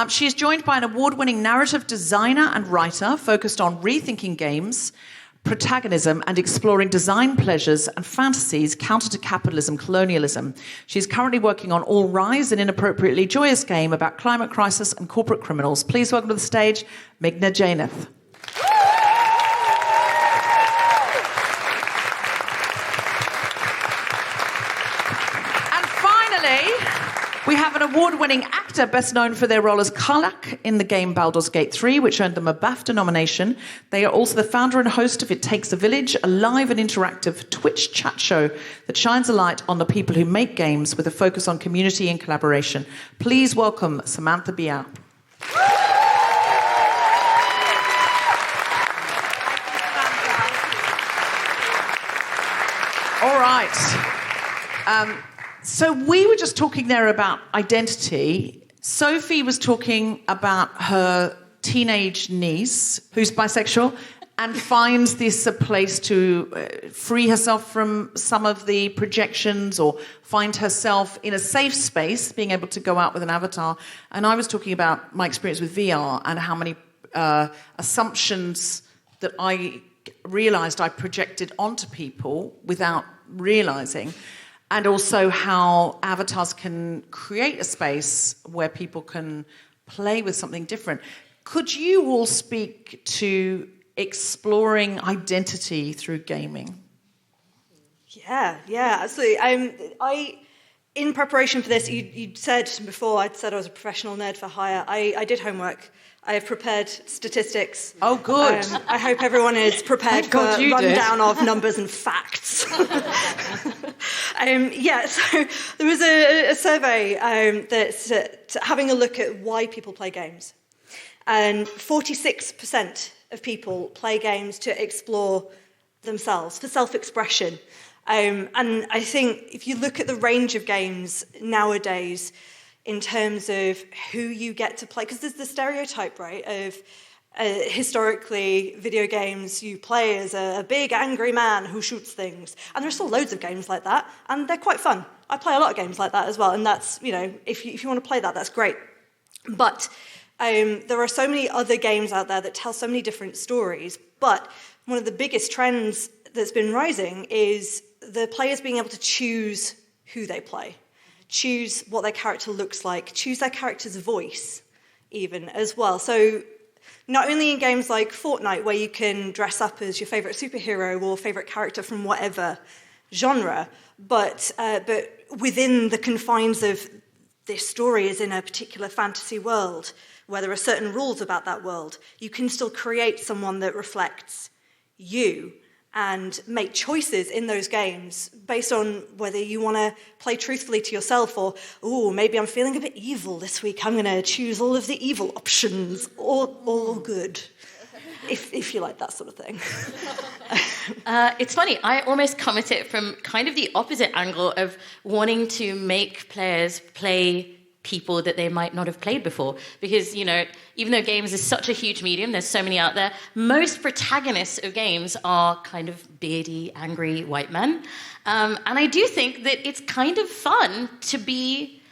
She is joined by an award-winning narrative designer and writer focused on rethinking games, protagonism, and exploring design pleasures and fantasies counter to capitalism, colonialism. She is currently working on All Rise, an inappropriately joyous game about climate crisis and corporate criminals. Please welcome to the stage Meghna Jayanth. We have an award-winning actor best known for their role as Karlach in the game Baldur's Gate 3, which earned them a BAFTA nomination. They are also the founder and host of It Takes a Village, a live and interactive Twitch chat show that shines a light on the people who make games with a focus on community and collaboration. Please welcome Samantha Béart. All right. So we were just talking there about identity. Sophie was talking about her teenage niece, who's bisexual, and finds this a place to free herself from some of the projections or find herself in a safe space, being able to go out with an avatar. And I was talking about my experience with VR and how many assumptions that I realised I projected onto people without realising. And also how avatars can create a space where people can play with something different. Could you all speak to exploring identity through gaming?
Yeah, absolutely. In preparation for this, you said before, I'd said I was a professional nerd for hire. I did homework. I have prepared statistics.
Oh, good.
I hope everyone is prepared for a rundown of numbers and facts. So there was a survey that's having a look at why people play games. And 46% of people play games to explore themselves, for self-expression. And I think if you look at the range of games nowadays in terms of who you get to play, because there's the stereotype, right, of Historically, video games, you play as a big angry man who shoots things. And there are still loads of games like that, and they're quite fun. I play a lot of games like that as well, and that's, if you want to play that, that's great. But there are so many other games out there that tell so many different stories, but one of the biggest trends that's been rising is the players being able to choose who they play, choose what their character looks like, choose their character's voice even as well. So not only in games like Fortnite, where you can dress up as your favourite superhero or favourite character from whatever genre, but within the confines of this story is in a particular fantasy world where there are certain rules about that world, you can still create someone that reflects you and make choices in those games based on whether you want to play truthfully to yourself or, maybe I'm feeling a bit evil this week, I'm going to choose all of the evil options, or all good, if you like that sort of thing.
It's funny, I almost come at it from kind of the opposite angle of wanting to make players play people that they might not have played before. Because, even though games is such a huge medium, there's so many out there, most protagonists of games are kind of beardy, angry white men. And I do think that it's kind of fun to be...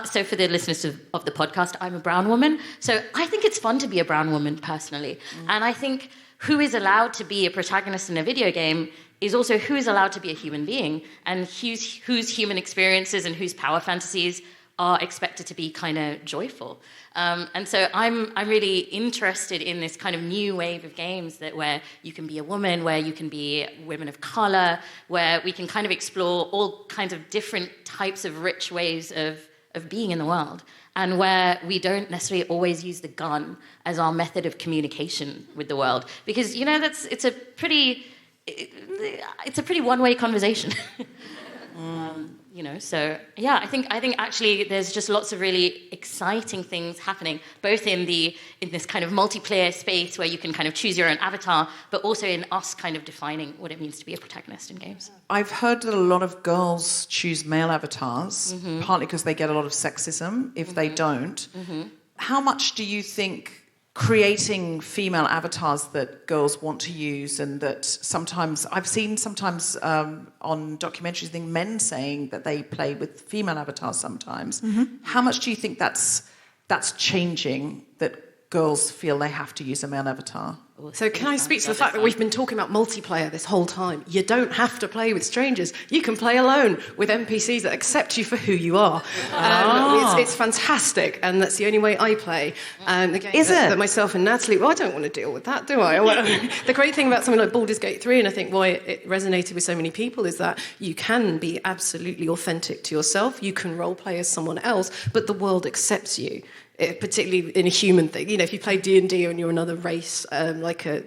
so for the listeners of the podcast, I'm a brown woman. So I think it's fun to be a brown woman, personally. And I think who is allowed to be a protagonist in a video game is also who is allowed to be a human being, and whose human experiences and whose power fantasies are expected to be kind of joyful. And so I'm really interested in this kind of new wave of games where you can be a woman, where you can be women of colour, where we can kind of explore all kinds of different types of rich ways of being in the world, and where we don't necessarily always use the gun as our method of communication with the world. Because, it's a pretty one-way conversation. So yeah, I think actually there's just lots of really exciting things happening, both in this kind of multiplayer space where you can kind of choose your own avatar, but also in us kind of defining what it means to be a protagonist in games.
I've heard that a lot of girls choose male avatars, partly because they get a lot of sexism if they don't. How much do you think creating female avatars that girls want to use, and that sometimes I've seen on documentaries, I think men saying that they play with female avatars sometimes. How much do you think that's changing, that girls feel they have to use a male avatar?
So can I speak to the fact that we've been talking about multiplayer this whole time? You don't have to play with strangers. You can play alone with NPCs that accept you for who you are. It's fantastic, and that's the only way I play. The game that myself and Natalie... Well, I don't want to deal with that, do I? The great thing about something like Baldur's Gate 3, and I think why it resonated with so many people, is that you can be absolutely authentic to yourself. You can role-play as someone else, but the world accepts you. Particularly in a human thing, if you play D&D and you're another race, like a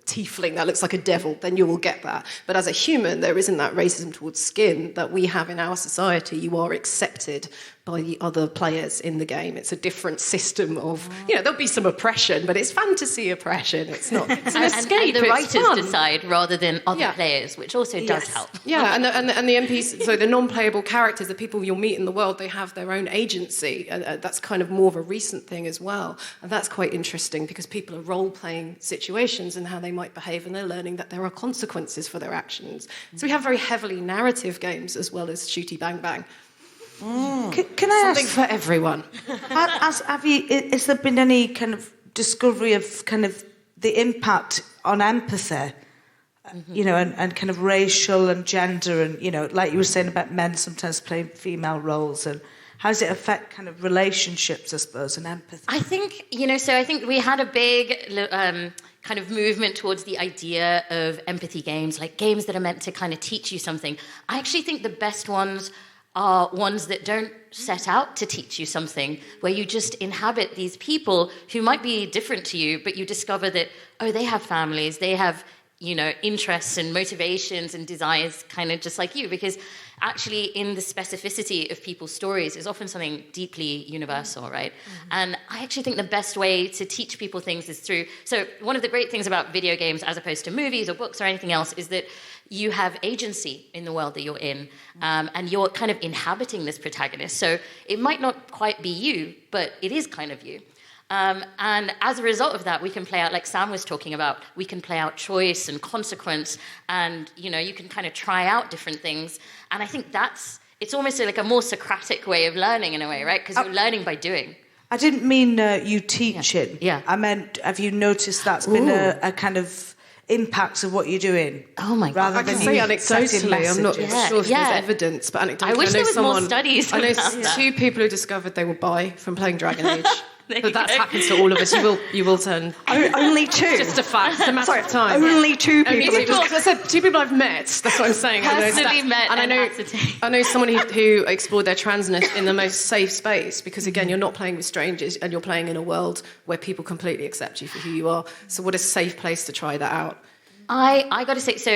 tiefling that looks like a devil, then you will get that. But as a human, there isn't that racism towards skin that we have in our society. You are accepted by the other players in the game. It's a different system of, there'll be some oppression, but it's fantasy oppression. It's not. It's an escape.
And the writers decide rather than other players, which also does help.
Yeah, and the NPCs, so the non-playable characters, the people you'll meet in the world, they have their own agency. That's kind of more of a recent thing as well. And that's quite interesting because people are role-playing situations and how they might behave, and they're learning that there are consequences for their actions. So we have very heavily narrative games as well as shooty bang bang.
Can I
Something
ask,
for everyone.
has there been any kind of discovery of kind of the impact on empathy, and kind of racial and gender, and like you were saying about men sometimes playing female roles, and how does it affect kind of relationships, I suppose, and empathy?
I think I think we had a big kind of movement towards the idea of empathy games, like games that are meant to kind of teach you something. I actually think the best ones are ones that don't set out to teach you something, where you just inhabit these people who might be different to you, but you discover that, they have families, they have, interests and motivations and desires kind of just like you, because actually in the specificity of people's stories is often something deeply universal, right? And I actually think the best way to teach people things is through... So one of the great things about video games, as opposed to movies or books or anything else, is that you have agency in the world that you're in, and you're kind of inhabiting this protagonist. So it might not quite be you, but it is kind of you. And as a result of that, we can play out, like Sam was talking about, we can play out choice and consequence, and, you can kind of try out different things. And I think it's almost like a more Socratic way of learning in a way, right? Because you're learning by doing.
I didn't mean you teaching.
Yeah.
I meant, have you noticed that's been a kind of impact of what you're doing?
Oh my God.
I can say anecdotally, I'm not sure if there's evidence, but anecdotally,
I wish there was
more
studies.
I know
about that.
2 people who discovered they were bi from playing Dragon Age. But that
go.
happens to all of us. You will turn.
Only 2.
Just a fact. It's a matter of time.
Only 2 people.
Only 2 people. I said 2 people I've met. That's what I'm saying.
Personally met,
and I know someone who explored their transness in the most safe space, because again, you're not playing with strangers and you're playing in a world where people completely accept you for who you are. So what a safe place to try that out.
I got to say, so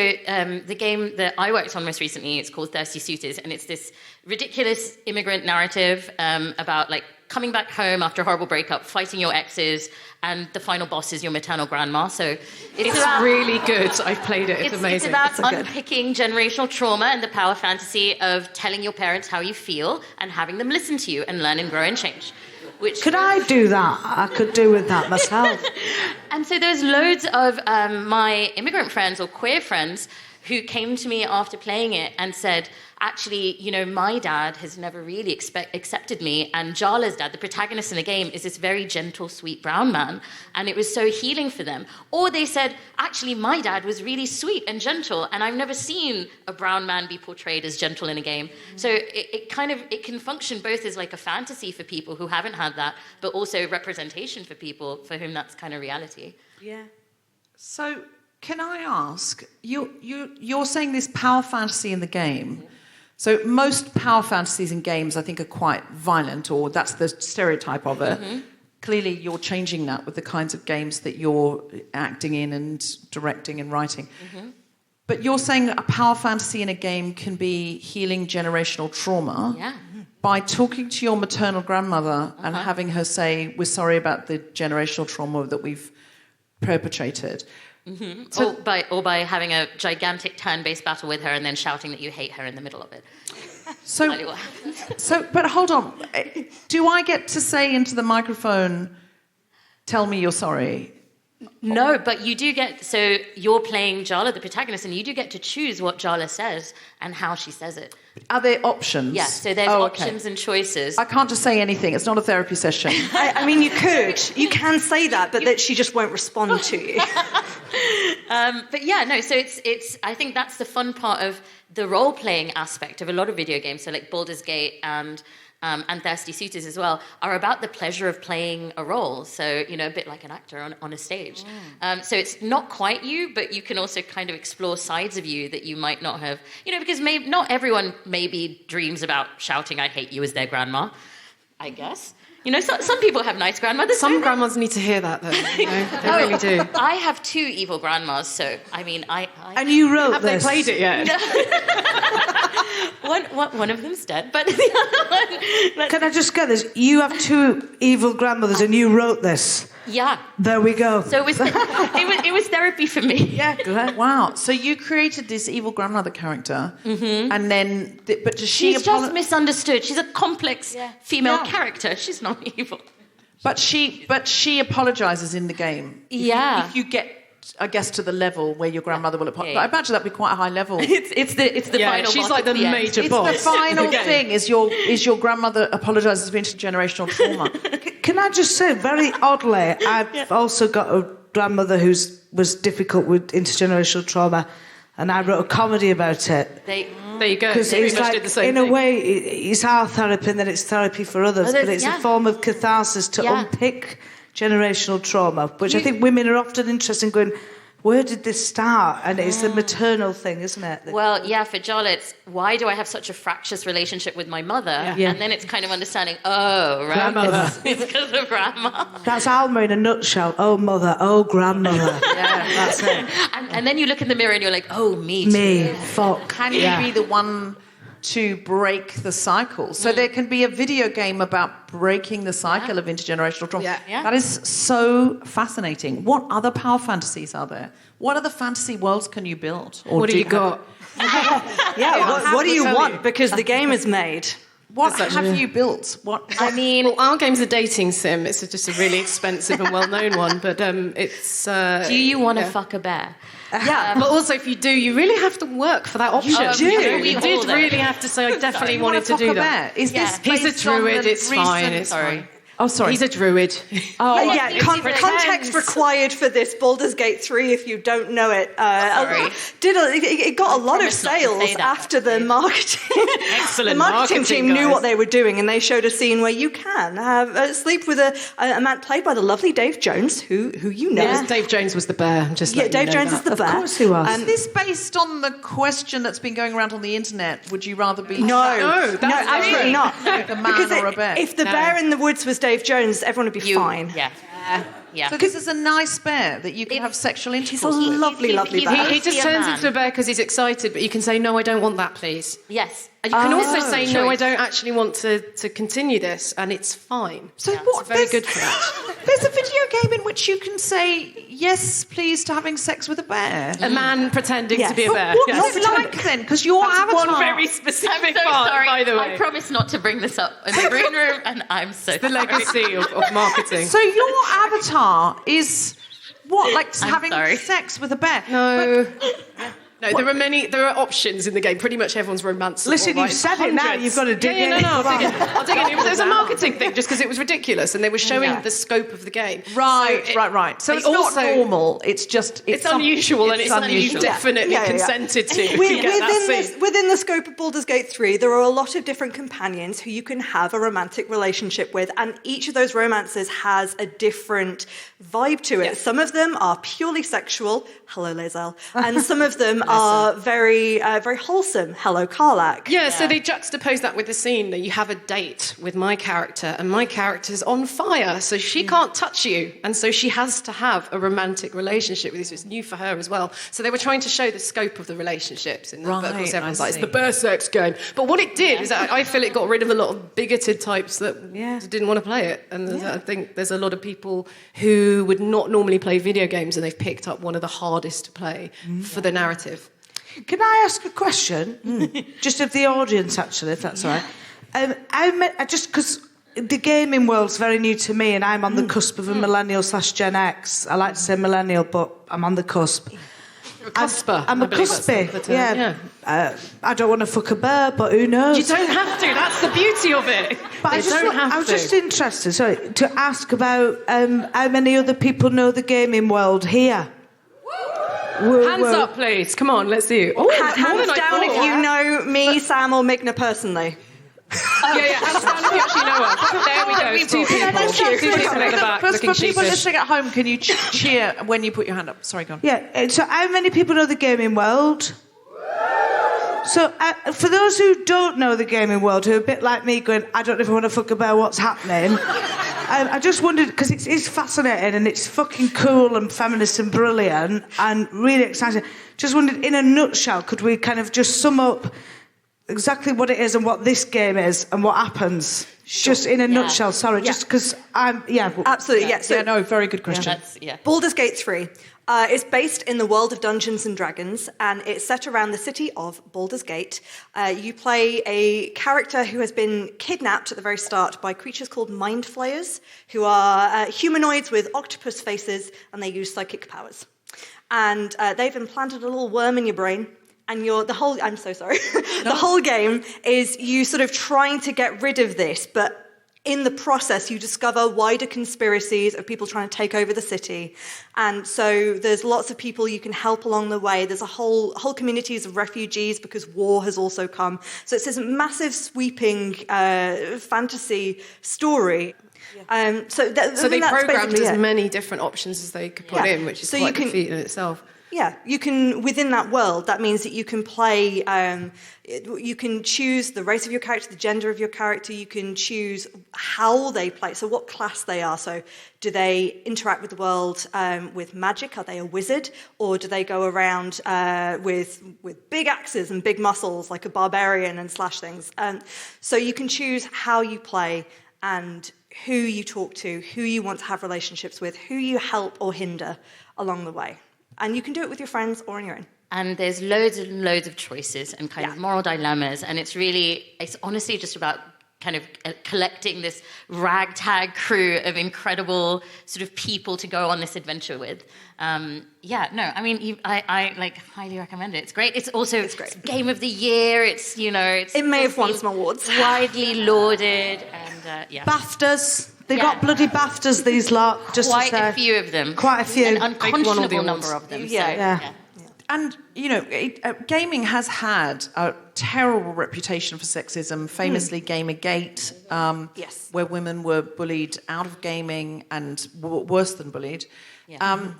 the game that I worked on most recently, it's called Thirsty Suitors, and it's this ridiculous immigrant narrative about like coming back home after a horrible breakup, fighting your exes, and the final boss is your maternal grandma. So it's about,
really good. I've played it. It's amazing.
It's about unpicking generational trauma and the power fantasy of telling your parents how you feel and having them listen to you and learn and grow and change.
Could I do that? I could do with that myself.
And so there's loads of my immigrant friends or queer friends who came to me after playing it and said, actually, my dad has never really accepted me, and Jala's dad, the protagonist in the game, is this very gentle, sweet brown man, and it was so healing for them. Or they said, actually, my dad was really sweet and gentle, and I've never seen a brown man be portrayed as gentle in a game. So it can function both as like a fantasy for people who haven't had that, but also representation for people for whom that's kind of reality.
Yeah.
So can I ask, you're saying this power fantasy in the game. So most power fantasies in games, I think, are quite violent, or that's the stereotype of it. Mm-hmm. Clearly, you're changing that with the kinds of games that you're acting in and directing and writing. Mm-hmm. But you're saying a power fantasy in a game can be healing generational trauma by talking to your maternal grandmother and having her say, we're sorry about the generational trauma that we've perpetrated.
Mm-hmm. So, or by having a gigantic turn-based battle with her and then shouting that you hate her in the middle of it.
But hold on. Do I get to say into the microphone, tell me you're sorry?
No, but you do get... So you're playing Jala, the protagonist, and you do get to choose what Jala says and how she says it.
Are there options?
Yeah, so there's options and choices.
I can't just say anything. It's not a therapy session.
I mean, you could. You can say that, but that she just won't respond to you.
But yeah, no, so it's. I think that's the fun part of the role-playing aspect of a lot of video games. So like Baldur's Gate and Thirsty Suitors as well, are about the pleasure of playing a role. So, a bit like an actor on a stage. So it's not quite you, but you can also kind of explore sides of you that you might not have, because not everyone maybe dreams about shouting, I hate you as their grandma, I guess. Some people have nice grandmothers.
Some grandmas need to hear that, though. They really do.
I have 2 evil grandmas, so, I mean, I...
And you wrote
Have
this?
they played it yet?
One of them's dead, but the other one...
Can I just get this? You have 2 evil grandmothers and you wrote this?
Yeah.
There we go.
So it was therapy for me.
Yeah, great.
Wow. So you created this evil grandmother character, and then... But does
She's just misunderstood. She's a complex female character. She's not evil.
But she apologises in the game. If you get, I guess, to the level where your grandmother will apologise. I imagine that'd be quite a high level.
It's the final.
She's
boss
like the major
it's
boss.
It's the final thing. Is your grandmother apologises for intergenerational trauma?
Can I just say, very oddly, I've also got a grandmother who was difficult with intergenerational trauma, and I wrote a comedy about it.
There you go.
Because it's like, in a way, it's our therapy and then it's therapy for others, but it's a form of catharsis to unpick generational trauma, which I think women are often interested in going, where did this start? And it's the maternal thing, isn't it?
Well, for Jala, it's why do I have such a fractious relationship with my mother? Yeah. And then it's kind of understanding, right, it's because of grandma.
That's Alma in a nutshell. Oh, mother. Oh, grandmother. That's it.
And then you look in the mirror and you're like, oh, me too.
Me, fuck.
Can you be the one to break the cycle? So there can be a video game about breaking the cycle of intergenerational trauma.
Yeah.
That is so fascinating. What other power fantasies are there? What other fantasy worlds can you build?
Or what do you got?
What do you want? Because the game is made.
What have you built? What?
I mean,
Well, our game's a dating sim. It's just a really expensive and well-known one, but it's...
do you want to fuck a bear?
Yeah, but also if you do, you really have to work for that option.
We
You did
all, though.
really have to say, I definitely wanted to do that.
Is
Yeah.
this
He's a
based on
druid,
the
it's fine,
recent-
it's fine.
Oh, sorry.
He's a druid.
Context required for this Baldur's Gate 3 if you don't know it.
Sorry.
It got a lot of
promise not to
sales
say that,
after the marketing.
Excellent
The marketing team knew
guys.
what they were doing, and they showed a scene where you can have sleep with a man played by the lovely Dave Jones, who you know.
Yeah, Dave Jones was the bear. I'm just
Yeah,
letting you
Dave
know
Jones
that.
is the
Of
bear.
course he was.
Is this based on the question that's been going around on the internet? Would you rather be
No,
that's
absolutely not.
with a man
Because
or a bear?
if the bear in the woods was Dave Jones, everyone would be fine.
Yeah.
So this is a nice bear that you can have sexual
He's a
intercourse with.
lovely, lovely
he's-
bear.
He just
Be a
turns
man.
into a bear because he's excited, but you can say, no, I don't want that, please.
Yes.
And you can also
Oh,
say, no, I
choice.
don't actually want to continue this, and it's fine.
So
It's
what?
very
there's-
good for that.
There's a video game in which you can say yes, please, to having sex with a bear.
A man pretending
Yes.
to be a
But
bear.
what
Yes.
was it like then? Because your avatar.
One very
I'm
specific
so
part,
sorry.
by the way.
I promise not to bring this up in the green room, and I'm so
The legacy of marketing.
So your avatar is what, like
I'm
having
sorry.
sex with a bear?
No. No, there are options in the game. Pretty much everyone's romanceable.
Listen, you've
right?
said it now,
Hundreds.
you've got to dig in.
No,
Come on.
I'll dig in. There was a marketing thing just because it was ridiculous and they were showing the scope of the game.
Right. So
they
it's not
also-
normal. It's just
It's unusual and it's something you
unusual.
definitely
Yeah, yeah, yeah.
consented to. to get that scene.
Within the scope of Baldur's Gate 3, there are a lot of different companions who you can have a romantic relationship with, and each of those romances has a different vibe to it.
Yeah.
Some of them are purely sexual, hello Lae'zel, and some of them are very wholesome, hello Karlach.
Yeah, so they juxtapose that with the scene that you have a date with my character, and my character's on fire, so she can't touch you, and so she has to have a romantic relationship with you. So it's new for her as well. So they were trying to show the scope of the relationships, and
Right,
but of course
I
everyone's like, it's
see.
the bear sex game. But what it did is that I feel it got rid of a lot of bigoted types that didn't want to play it, and I think there's a lot of people who would not normally play video games, and they've picked up one of the hardest to play for the narrative.
Can I ask a question? Just of the audience, actually, if that's all right. I just because the gaming world's very new to me, and I'm on the cusp of a millennial/Gen X. I like to say millennial, but I'm on the cusp.
You're a cusper.
I'm a
I believe that's
cuspy.
the term,
I don't want to fuck a bear, but who knows?
You don't have to. That's the beauty of it.
But I was just interested, to ask about how many other people know the gaming world here.
Hands up, please. Come on, let's see. Oh, more
Hands
than I
down
thought.
if you know me, Sam, or Meghna personally.
Yeah, hands down if you actually know us. There we go. Two people. Two people at the back
For
looking
people
sheepish.
listening at home, can you cheer when you put your hand up? Sorry, go on.
Yeah, so how many people know the gaming world? So, for those who don't know the gaming world, who are a bit like me going, I don't know if I want to fuck about what's happening, I just wondered, because it's fascinating and it's fucking cool and feminist and brilliant and really exciting. Just wondered, in a nutshell, could we kind of just sum up exactly what it is and what this game is and what happens? Just in a nutshell, sorry, just because I'm,
Absolutely, yeah. So
No, very good question.
Baldur's Gate 3 is based in the world of Dungeons and Dragons, and it's set around the city of Baldur's Gate. You play a character who has been kidnapped at the very start by creatures called Mind Flayers, who are humanoids with octopus faces, and they use psychic powers. And they've implanted a little worm in your brain. And I'm so sorry. The whole game is you sort of trying to get rid of this, but in the process, you discover wider conspiracies of people trying to take over the city. And so there's lots of people you can help along the way. There's a whole communities of refugees because war has also come. So it's this massive, sweeping fantasy story. So
they
that's
programmed
basically
as
it.
many different options as they could put in, which is quite a feat in itself.
Yeah, you can, within that world, that means that you can play, you can choose the race of your character, the gender of your character, you can choose how they play, so what class they are. So do they interact with the world with magic? Are they a wizard? Or do they go around with big axes and big muscles like a barbarian and slash things? So you can choose how you play and who you talk to, who you want to have relationships with, who you help or hinder along the way. And you can do it with your friends or on your own.
And there's loads and loads of choices and kind of moral dilemmas. And it's honestly just about kind of collecting this ragtag crew of incredible sort of people to go on this adventure with. I like highly recommend it. It's great. It's also it's Game of the Year. It's
It may have won some awards.
Widely lauded and
BAFTAs. They got bloody BAFTAs, these lot. Just
quite a few of them.
Quite a few.
An unconscionable number of them.
Yeah.
And, gaming has had a terrible reputation for sexism, famously Gamergate,
Yes.
where women were bullied out of gaming and worse than bullied.
Yeah.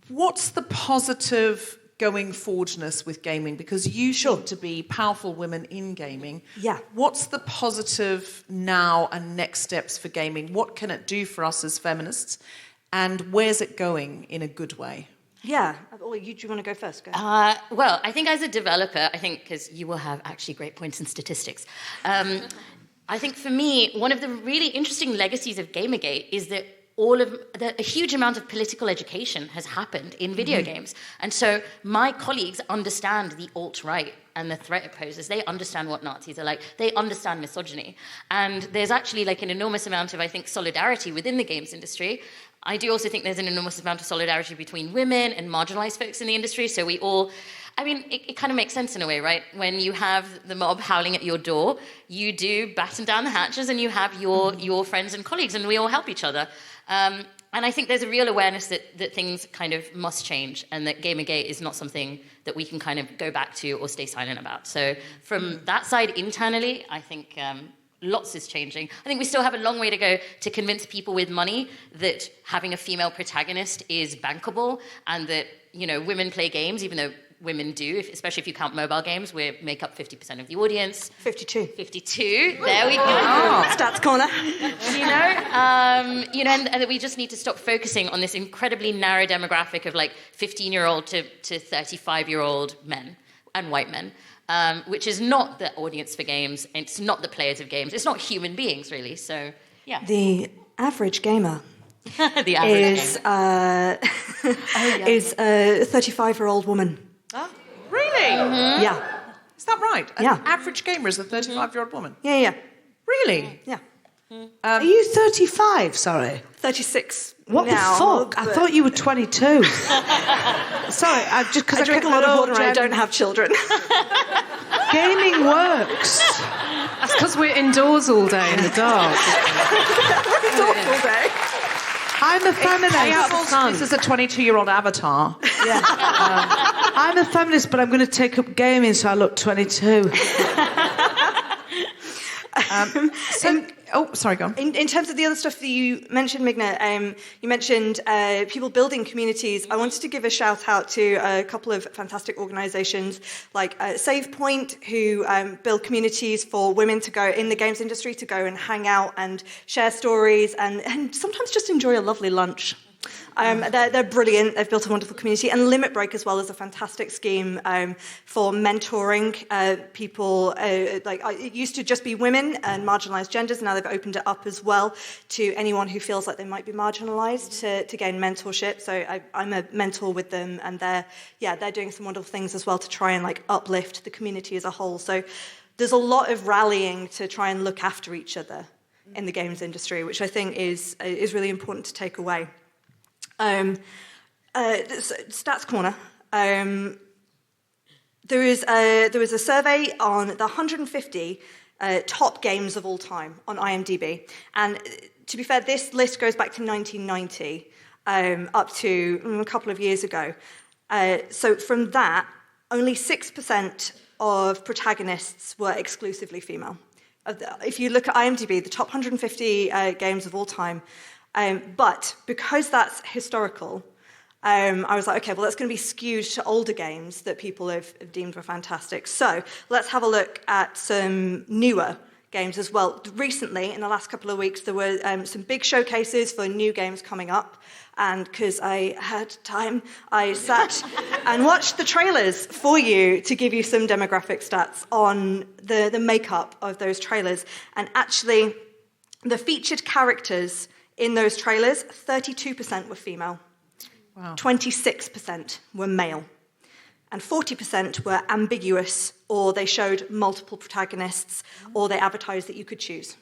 What's the positive going forwardness with gaming? Because you seem to be powerful women in gaming.
Yeah.
What's the positive now and next steps for gaming? What can it do for us as feminists? And where's it going in a good way?
Yeah. Do you want to go first? Go.
Well, I think as a developer, because you will have actually great points in statistics. I think for me, one of the really interesting legacies of Gamergate is that a huge amount of political education has happened in video games. And so my colleagues understand the alt-right and the threat it poses. They understand what Nazis are like. They understand misogyny. And there's actually like an enormous amount of, I think, solidarity within the games industry. I do also think there's an enormous amount of solidarity between women and marginalized folks in the industry. So we all, it kind of makes sense in a way, right? When you have the mob howling at your door, you do batten down the hatches and you have your friends and colleagues, and we all help each other. And I think there's a real awareness that things kind of must change, and that Gamergate is not something that we can kind of go back to or stay silent about. So from that side internally, I think lots is changing. I think we still have a long way to go to convince people with money that having a female protagonist is bankable, and that, women play games, even though women do, especially if you count mobile games, we make up 50% of the audience.
52.
52. There we go.
Stats corner.
And that we just need to stop focusing on this incredibly narrow demographic of like 15-year-old to 35-year-old men and white men, which is not the audience for games. It's not the players of games. It's not human beings, really. So, yeah.
The average gamer
the average gamer.
is a 35-year-old woman.
Oh, really?
Mm-hmm. Yeah.
Is that right?
Yeah.
An average gamer is a 35-year-old woman?
Yeah.
Really?
Yeah.
Are you 35? Sorry.
36.
What
now,
the fuck? I thought you were 22. Sorry, because
I drink a lot of water and I don't have children.
Gaming works.
That's because we're indoors all day in the dark.
All day.
I'm a feminist.
This is a 22-year-old avatar.
Yeah. I'm a feminist, but I'm going to take up gaming so I look 22.
Sorry, go on.
In terms of the other stuff that you mentioned, Meghna, you mentioned people building communities. I wanted to give a shout out to a couple of fantastic organisations like Save Point, who build communities for women to go in the games industry, to go and hang out and share stories and sometimes just enjoy a lovely lunch. They're brilliant. They've built a wonderful community. And Limit Break as well is a fantastic scheme for mentoring people. It used to just be women and marginalised genders. Now they've opened it up as well to anyone who feels like they might be marginalised to gain mentorship. So I'm a mentor with them, and they're doing some wonderful things as well to try and uplift the community as a whole. So there's a lot of rallying to try and look after each other in the games industry, which I think is really important to take away. Stats corner. There was a survey on the 150 top games of all time on IMDb, and to be fair, this list goes back to 1990, up to a couple of years ago. So from that, only 6% of protagonists were exclusively female. If you look at IMDb, the top 150 games of all time. But because that's historical, I was like, okay, well, that's going to be skewed to older games that people have deemed were fantastic. So let's have a look at some newer games as well. Recently, in the last couple of weeks, there were some big showcases for new games coming up. And because I had time, I sat and watched the trailers for you to give you some demographic stats on the makeup of those trailers. And actually, the featured characters in those trailers, 32% were female, wow. 26% were male, and 40% were ambiguous, or they showed multiple protagonists, or they advertised that you could choose.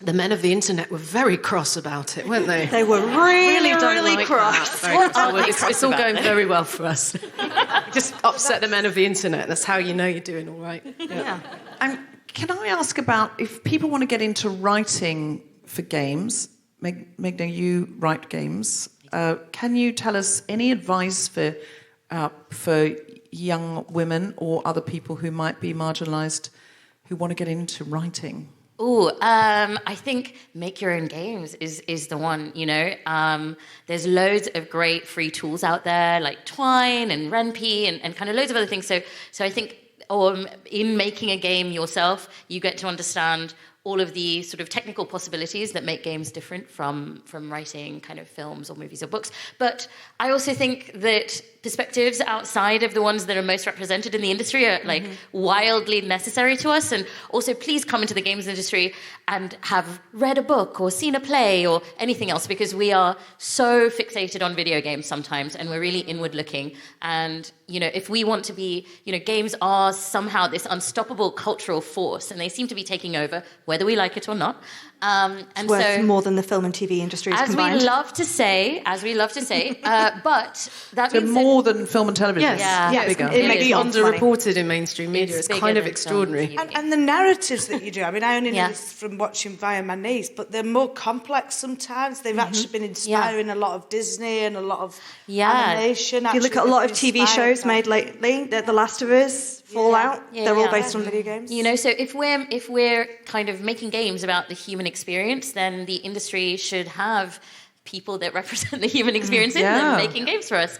the men of the internet were very cross about it, weren't they?
They were really,
don't
really
like
cross.
that. It's all going very well for us. Just upset the men of the internet. That's how you know you're doing all right. Yeah.
And can I ask about if people want to get into writing for games? Meghna, you write games. Can you tell us any advice for young women or other people who might be marginalised who want to get into writing?
I think make your own games is the one, you know. There's loads of great free tools out there like Twine and Ren'Py and kind of loads of other things. So I think in making a game yourself, you get to understand all of the sort of technical possibilities that make games different from writing kind of films or movies or books. But I also think that perspectives outside of the ones that are most represented in the industry are like wildly necessary to us. And also please come into the games industry and have read a book or seen a play or anything else, because we are so fixated on video games sometimes and we're really inward looking. And, you know, if we want to be, you know, games are somehow this unstoppable cultural force and they seem to be taking over, whether we like it or not. And
it's worth more than the film and TV industries combined.
As we love to say, but that means
more than film and television.
Yes.
Bigger.
It may be
more
underreported in mainstream media. It's kind of extraordinary.
And the narratives that you do, I mean, I only know this from watching via my niece, but they're more complex sometimes. They've actually been inspiring a lot of Disney and a lot of animation.
If you look at a lot of TV shows made lately, The Last of Us, Fallout, they're all based on video games.
You know, so if we're kind of making games about the human experience, then the industry should have people that represent the human experience in them making games for us.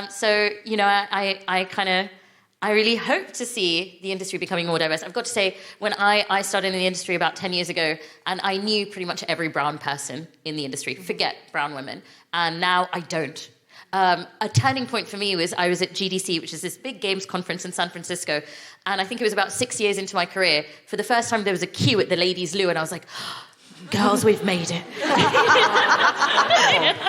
So, you know, I really hope to see the industry becoming more diverse. I've got to say, when I started in the industry about 10 years ago, and I knew pretty much every brown person in the industry, forget brown women, and now I don't. A turning point for me was I was at GDC, which is this big games conference in San Francisco, and I think it was about 6 years into my career. For the first time, there was a queue at the ladies' loo, and I was like, girls, we've made it.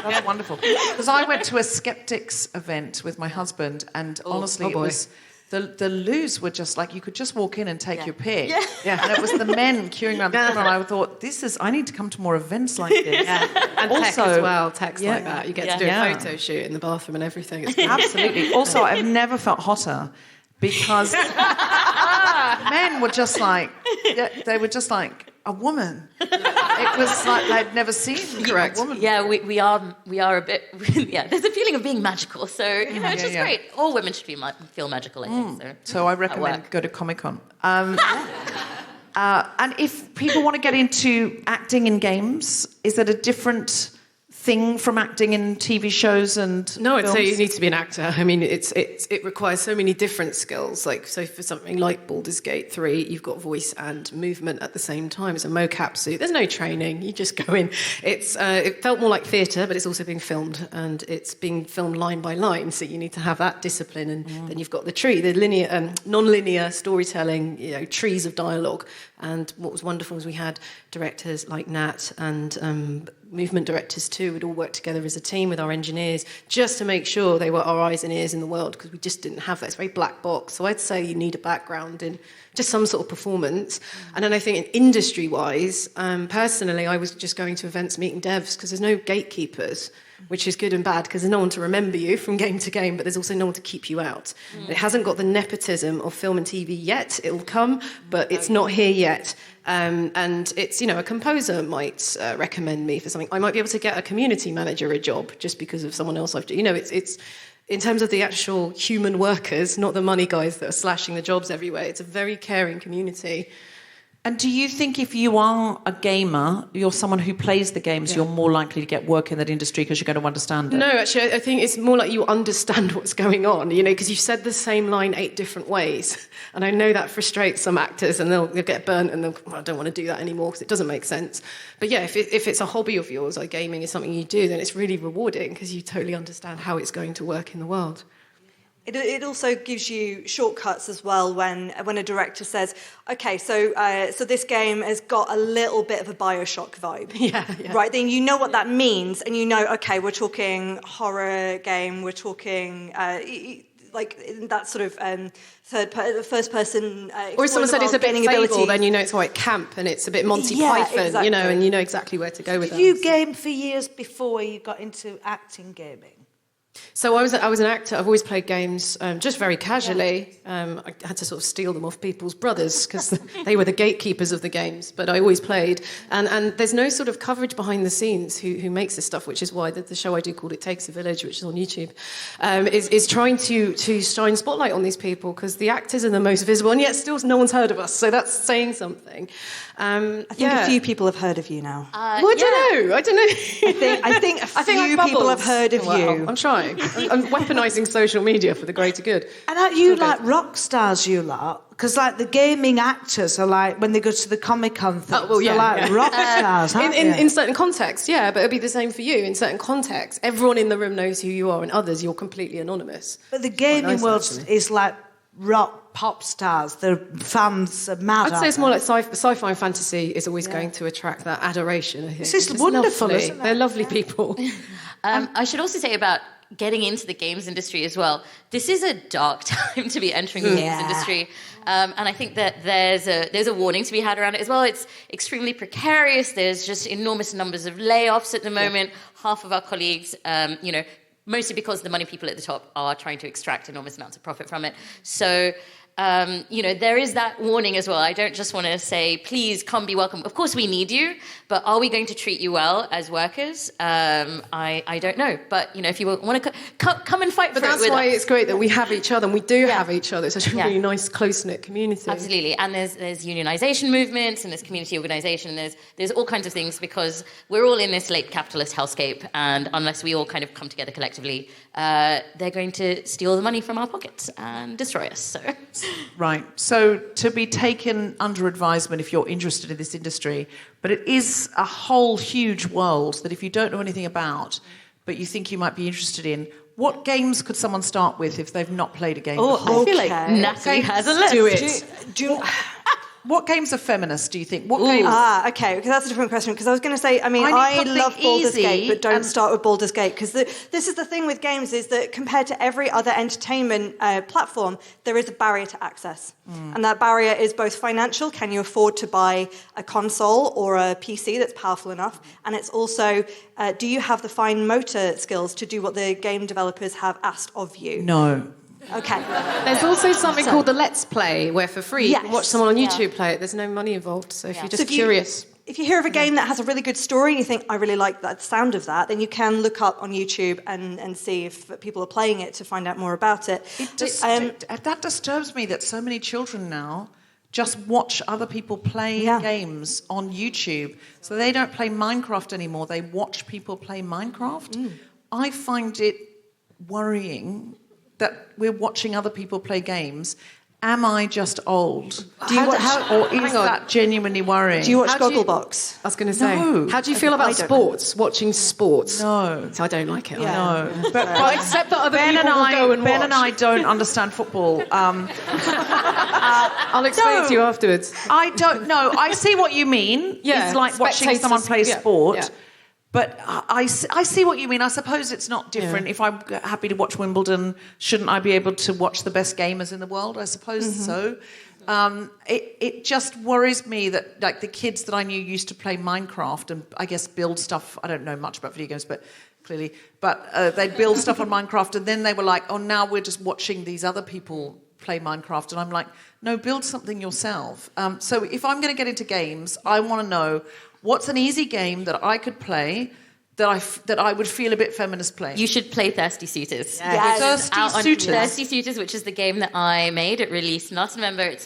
That's wonderful. Because I went to a skeptics event with my husband, and honestly, it was the loos were just like you could just walk in and take your pick. And it was the men queuing around the corner, and I thought, I need to come to more events like this.
And also, tech as well, text like that. You get to do a photo shoot in the bathroom and everything. It's
Absolutely. Also, I've never felt hotter because men were just like, they were just like a woman. It was like they'd never seen a woman.
Yeah, we are a bit. There's a feeling of being magical. So you know, it's just great. All women should feel magical. I think
so. I recommend go to Comic-Con. And if people want to get into acting in games, is it a different thing from acting in TV shows and
No, I'd
films?
say you need to be an actor. I mean, it requires so many different skills. Like, so for something like Baldur's Gate 3, you've got voice and movement at the same time. It's a mocap suit. There's no training. You just go in. It felt more like theatre, but it's also being filmed, and it's being filmed line by line. So you need to have that discipline. And then you've got the linear, non-linear storytelling, you know, trees of dialogue. And what was wonderful is we had directors like Nat and movement directors too would all work together as a team with our engineers just to make sure they were our eyes and ears in the world, because we just didn't have that. It's a very black box. So I'd say you need a background in just some sort of performance. And then I think industry-wise, personally, I was just going to events meeting devs because there's no gatekeepers, which is good and bad because there's no one to remember you from game to game, but there's also no one to keep you out. It hasn't got the nepotism of film and TV yet. It'll come, but it's not here yet. And it's, you know, a composer might recommend me for something. I might be able to get a community manager a job just because of someone else I've... You know, it's in terms of the actual human workers, not the money guys that are slashing the jobs everywhere. It's a very caring community.
And do you think if you are a gamer, you're someone who plays the games, you're more likely to get work in that industry because you're going to understand it?
No, actually, I think it's more like you understand what's going on, you know, because you've said the same line 8 different ways. And I know that frustrates some actors, and they'll get burnt and I don't want to do that anymore because it doesn't make sense. But yeah, if it's a hobby of yours, like gaming is something you do, then it's really rewarding because you totally understand how it's going to work in the world.
It also gives you shortcuts as well when a director says, okay, so this game has got a little bit of a Bioshock vibe.
Yeah.
Right, then you know what that means, and you know, okay, we're talking horror game, we're talking like in that sort of first person.
Or if someone said it's a bit
gaining
Fable,
ability.
then you know it's quite camp and it's a bit Monty
Yeah,
Python,
exactly.
and you know exactly where to go with that.
You gamed for years before you got into acting gaming.
So I was an actor. I've always played games just very casually. I had to sort of steal them off people's brothers because they were the gatekeepers of the games. But I always played. And there's no sort of coverage behind the scenes who makes this stuff, which is why the show I do called It Takes a Village, which is on YouTube, is trying to shine spotlight on these people because the actors are the most visible, and yet still no one's heard of us. So that's saying something.
I think a few people have heard of you now.
I don't know. I
think a few people have heard of you.
I'm trying. I'm weaponising social media for the greater good.
And aren't you like rock stars, you lot? Because like the gaming actors are like, when they go to the Comic-Con things, they're like rock stars, aren't they?
In certain contexts, yeah, but it'll be the same for you. In certain contexts, everyone in the room knows who you are, and others, you're completely anonymous.
But the gaming
nice,
world
actually.
is like rock pop stars. The fans are mad.
I'd say it's more like sci-fi and fantasy is always going to attract that adoration, I think.
This is
It's
wonderful,
lovely.
isn't it?
They're lovely people.
I should also say about getting into the games industry as well. This is a dark time to be entering the games industry. And I think that there's a warning to be had around it as well. It's extremely precarious. There's just enormous numbers of layoffs at the moment. Half of our colleagues, mostly because the money people at the top are trying to extract enormous amounts of profit from it. So, there is that warning as well. I don't just want to say, please come be welcome. Of course we need you, but are we going to treat you well as workers? I don't know. But, if you want to come and fight for it with us.
But that's why it's great that we have each other, and we do have each other. It's such a really nice, close-knit community.
Absolutely. And there's unionization movements and there's community organization and there's all kinds of things because we're all in this late capitalist hellscape, and unless we all kind of come together collectively, they're going to steal the money from our pockets and destroy us. So
Right. So to be taken under advisement if you're interested in this industry, but it is a whole huge world that if you don't know anything about, but you think you might be interested in, what games could someone start with if they've not played a game before?
I feel like Natalie has a list.
Do it.
What games are feminist, do you think? What games?
Okay, because that's a different question. Because I was going to say, I
something
love Baldur's
easy
Gate, but don't
and-
start with Baldur's Gate. Because this is the thing with games is that compared to every other entertainment platform, there is a barrier to access. And that barrier is both financial, can you afford to buy a console or a PC that's powerful enough? And it's also, do you have the fine motor skills to do what the game developers have asked of you?
No.
Okay.
There's also something called the Let's Play, where for free you can watch
Yes.
someone on YouTube play it. There's no money involved. So if you're just
So
curious...
If you hear of a game that has a really good story and you think, I really like the sound of that, then you can look up on YouTube and see if people are playing it to find out more about it.
That disturbs me that so many children now just watch other people play games on YouTube. So they don't play Minecraft anymore. They watch people play Minecraft. I find it worrying that we're watching other people play games. Am I just old? Or is that genuinely worrying?
Do you watch Gogglebox?
I was going to say,
No.
how do you feel about sports? Watching sports?
No.
So I don't like it.
No. But
Except that other
Ben
people
and
will go and
Ben
watch.
and I don't understand football.
I'll explain to you afterwards.
I don't know. I see what you mean.
Yeah,
It's like watching
spectators,
someone play sport.
yeah.
But I see what you mean. I suppose it's not different. If I'm happy to watch Wimbledon, shouldn't I be able to watch the best gamers in the world? I suppose so. It just worries me that like the kids that I knew used to play Minecraft and I guess build stuff. I don't know much about video games, but clearly. But they'd build stuff on Minecraft and then they were like, oh, now we're just watching these other people play Minecraft. And I'm like, no, build something yourself. So if I'm going to get into games, I want to know what's an easy game that I could play that I would feel a bit feminist playing.
You should play Thirsty Suitors.
Yes.
Thirsty
Out on
Suitors.
Thirsty Suitors, which is the game that I made. It released last November. It's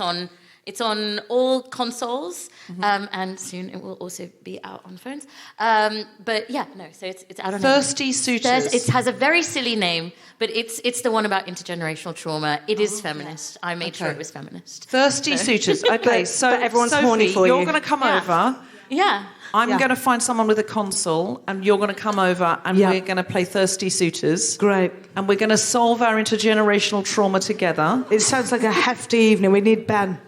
on all consoles, and soon it will also be out on phones. So it's out on
Thirsty Suitors.
It has a very silly name, but it's the one about intergenerational trauma. It is feminist. I made sure it was feminist.
Thirsty Suitors. Okay, so
but everyone's
Sophie,
horny for you.
You're going to come over.
Yeah.
I'm going to find someone with a console, and you're going to come over, and we're going to play Thirsty Suitors.
Great.
And we're going to solve our intergenerational trauma together.
It sounds like a hefty evening. We need Ben.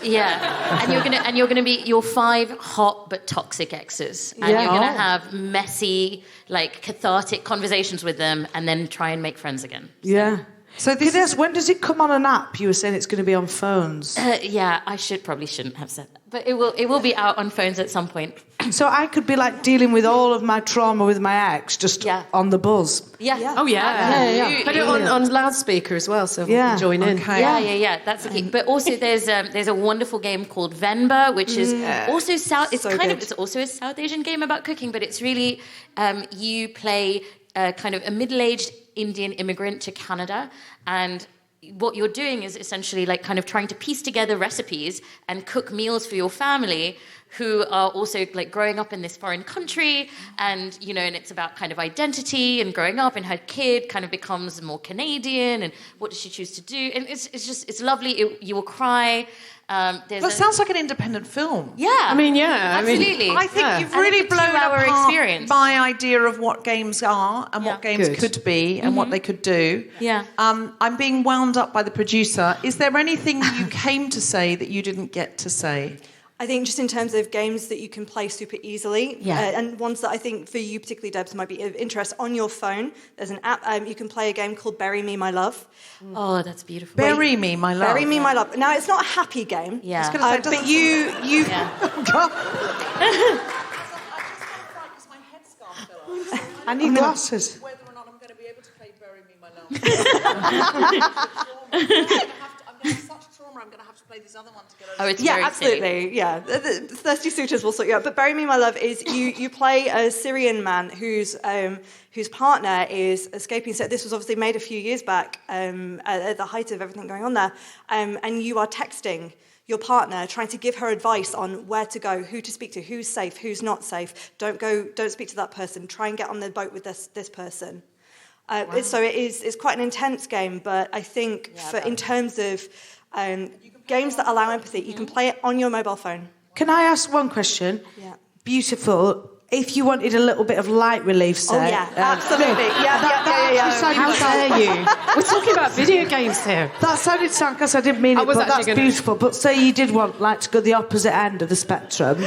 Yeah, and you're gonna be your 5 hot but toxic exes, and you're gonna have messy, like cathartic conversations with them, and then try and make friends again.
Yeah.
So this is...
when does it come on an app? You were saying it's going to be on phones.
Yeah, I shouldn't have said that. But it will be out on phones at some point.
So I could be like dealing with all of my trauma with my ex just on the buzz.
Yeah.
Oh, yeah.
Yeah.
Put it on loudspeaker as well, so everyone can join in.
Okay.
Yeah. That's the key. But also, there's a wonderful game called Venba, which is also it's also a South Asian game about cooking, but it's really you play kind of a middle-aged Indian immigrant to Canada, and what you're doing is essentially like kind of trying to piece together recipes and cook meals for your family who are also like growing up in this foreign country, and and it's about kind of identity and growing up, and her kid kind of becomes more Canadian, and what does she choose to do, and it's lovely. You will cry.
It sounds like an independent film.
Yeah. Absolutely.
I think you've really blown apart
experience.
my idea of what games are and what games could be and what they could do.
Yeah.
I'm being wound up by the producer. Is there anything you came to say that you didn't get to say?
I think just in terms of games that you can play super easily, and ones that I think for you particularly, Debs, might be of interest, on your phone, there's an app, you can play a game called Bury Me, My Love.
Oh, that's beautiful.
Bury Me, My Love.
Bury Me, My Love. Now, it's not a happy game.
Yeah.
But you...
I need glasses.
Whether or not I'm going to be able to play Bury Me, My Love. I'm going to have such trauma, I'm going to have to play this other one to get over.
Oh, it's very
absolutely.
silly.
Yeah, the thirsty suitors will sort you out. But Bury Me, My Love is you play a Syrian man whose partner is escaping. So this was obviously made a few years back at the height of everything going on there, and you are texting your partner, trying to give her advice on where to go, who to speak to, who's safe, who's not safe. Don't speak to that person. Try and get on the boat with this person. So it's quite an intense game, but I think in terms of games that allow empathy, you can play it on your mobile phone.
Can I ask one question?
Yeah.
Beautiful. If you wanted a little bit of light relief, say.
Oh, yeah, absolutely.
How dare you? We're talking about video games here.
That sounded sarcastic, I didn't mean it, but that's beautiful. But say you did want to go the opposite end of the spectrum.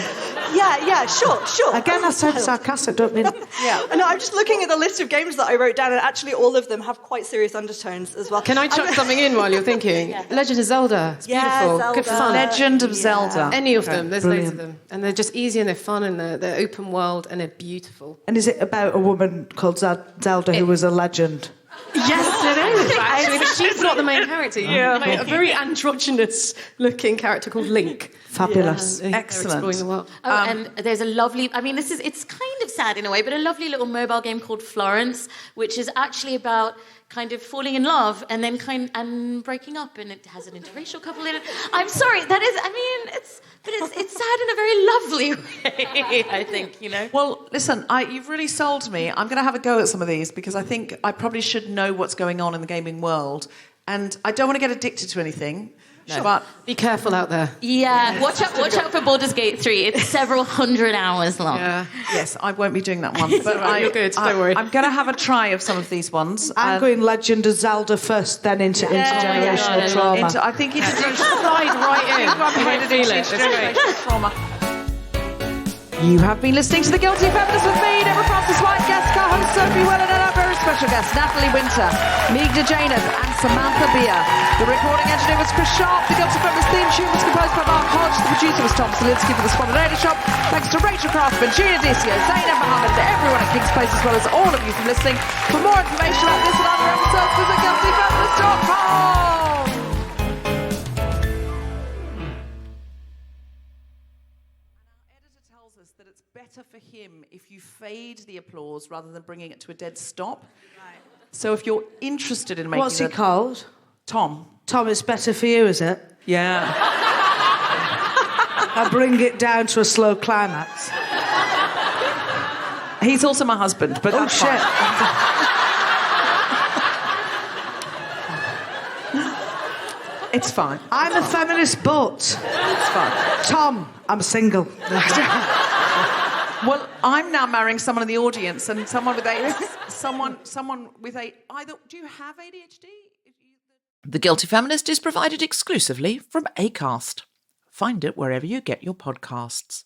Yeah, sure.
Again, that sounds sarcastic, don't mean it.
Yeah. No, I'm just looking at the list of games that I wrote down, and actually all of them have quite serious undertones as well.
Can I chuck something in while you're thinking? Legend of Zelda. It's beautiful.
Zelda.
Good fun.
Legend of Zelda.
Any of them. There's loads of them. And they're just easy and they're fun and they're open world and they're beautiful.
And is it about a woman called Zelda who was a legend?
Yes, it is, actually. But she's not the main character. A very androgynous-looking character called Link.
Fabulous.
Excellent.
Exploring the world.
And there's a lovely, it's kind of sad in a way, but a lovely little mobile game called Florence, which is actually about kind of falling in love and then and breaking up, and it has an interracial couple in it. I'm sorry, it's sad in a very lovely way, I think,
Well, listen, you've really sold me. I'm going to have a go at some of these because I think I probably should know what's going on in the gaming world, and I don't want to get addicted to anything.
No.
But
be careful out there.
Yeah, watch out for Baldur's Gate 3. It's several hundred hours long.
Yeah.
Yes, I won't be doing that one. But
you're good, don't worry.
I'm going to have a try of some of these ones.
I'm going Legend of Zelda first, then into intergenerational trauma.
I think intergenerational
Slide right in.
I'm ready to
Feel it.
intergenerational trauma. You have been listening to The Guilty Feminist with me, Deborah Francis-White, guest co-host Sophie Willan, and our very special guest, Natalie Winter, Meghna, Jayanth, and Samantha Béart. The recording engineer was Chris Sharp. The Guilty Feminist theme tune was composed by Mark Hodge. The producer was Tom Salinsky for The Spontaneity Shop. Thanks to Rachel Craftsman, Gina Dicio, Zainab Mohammed, and everyone at King's Place, as well as all of you for listening. For more information about this and other episodes, visit guiltyfeminist.com. That it's better for him if you fade the applause rather than bringing it to a dead stop. Right. So if you're interested in making
What's he called?
Tom.
Tom, it's better for you, is it?
Yeah.
I bring it down to a slow climax.
He's also my husband, but that's
shit.
It's fine.
I'm a feminist, but
It's fine.
Tom, I'm single.
Well, I'm now marrying someone in the audience, and someone with either. Do you have ADHD?
The Guilty Feminist is provided exclusively from Acast. Find it wherever you get your podcasts.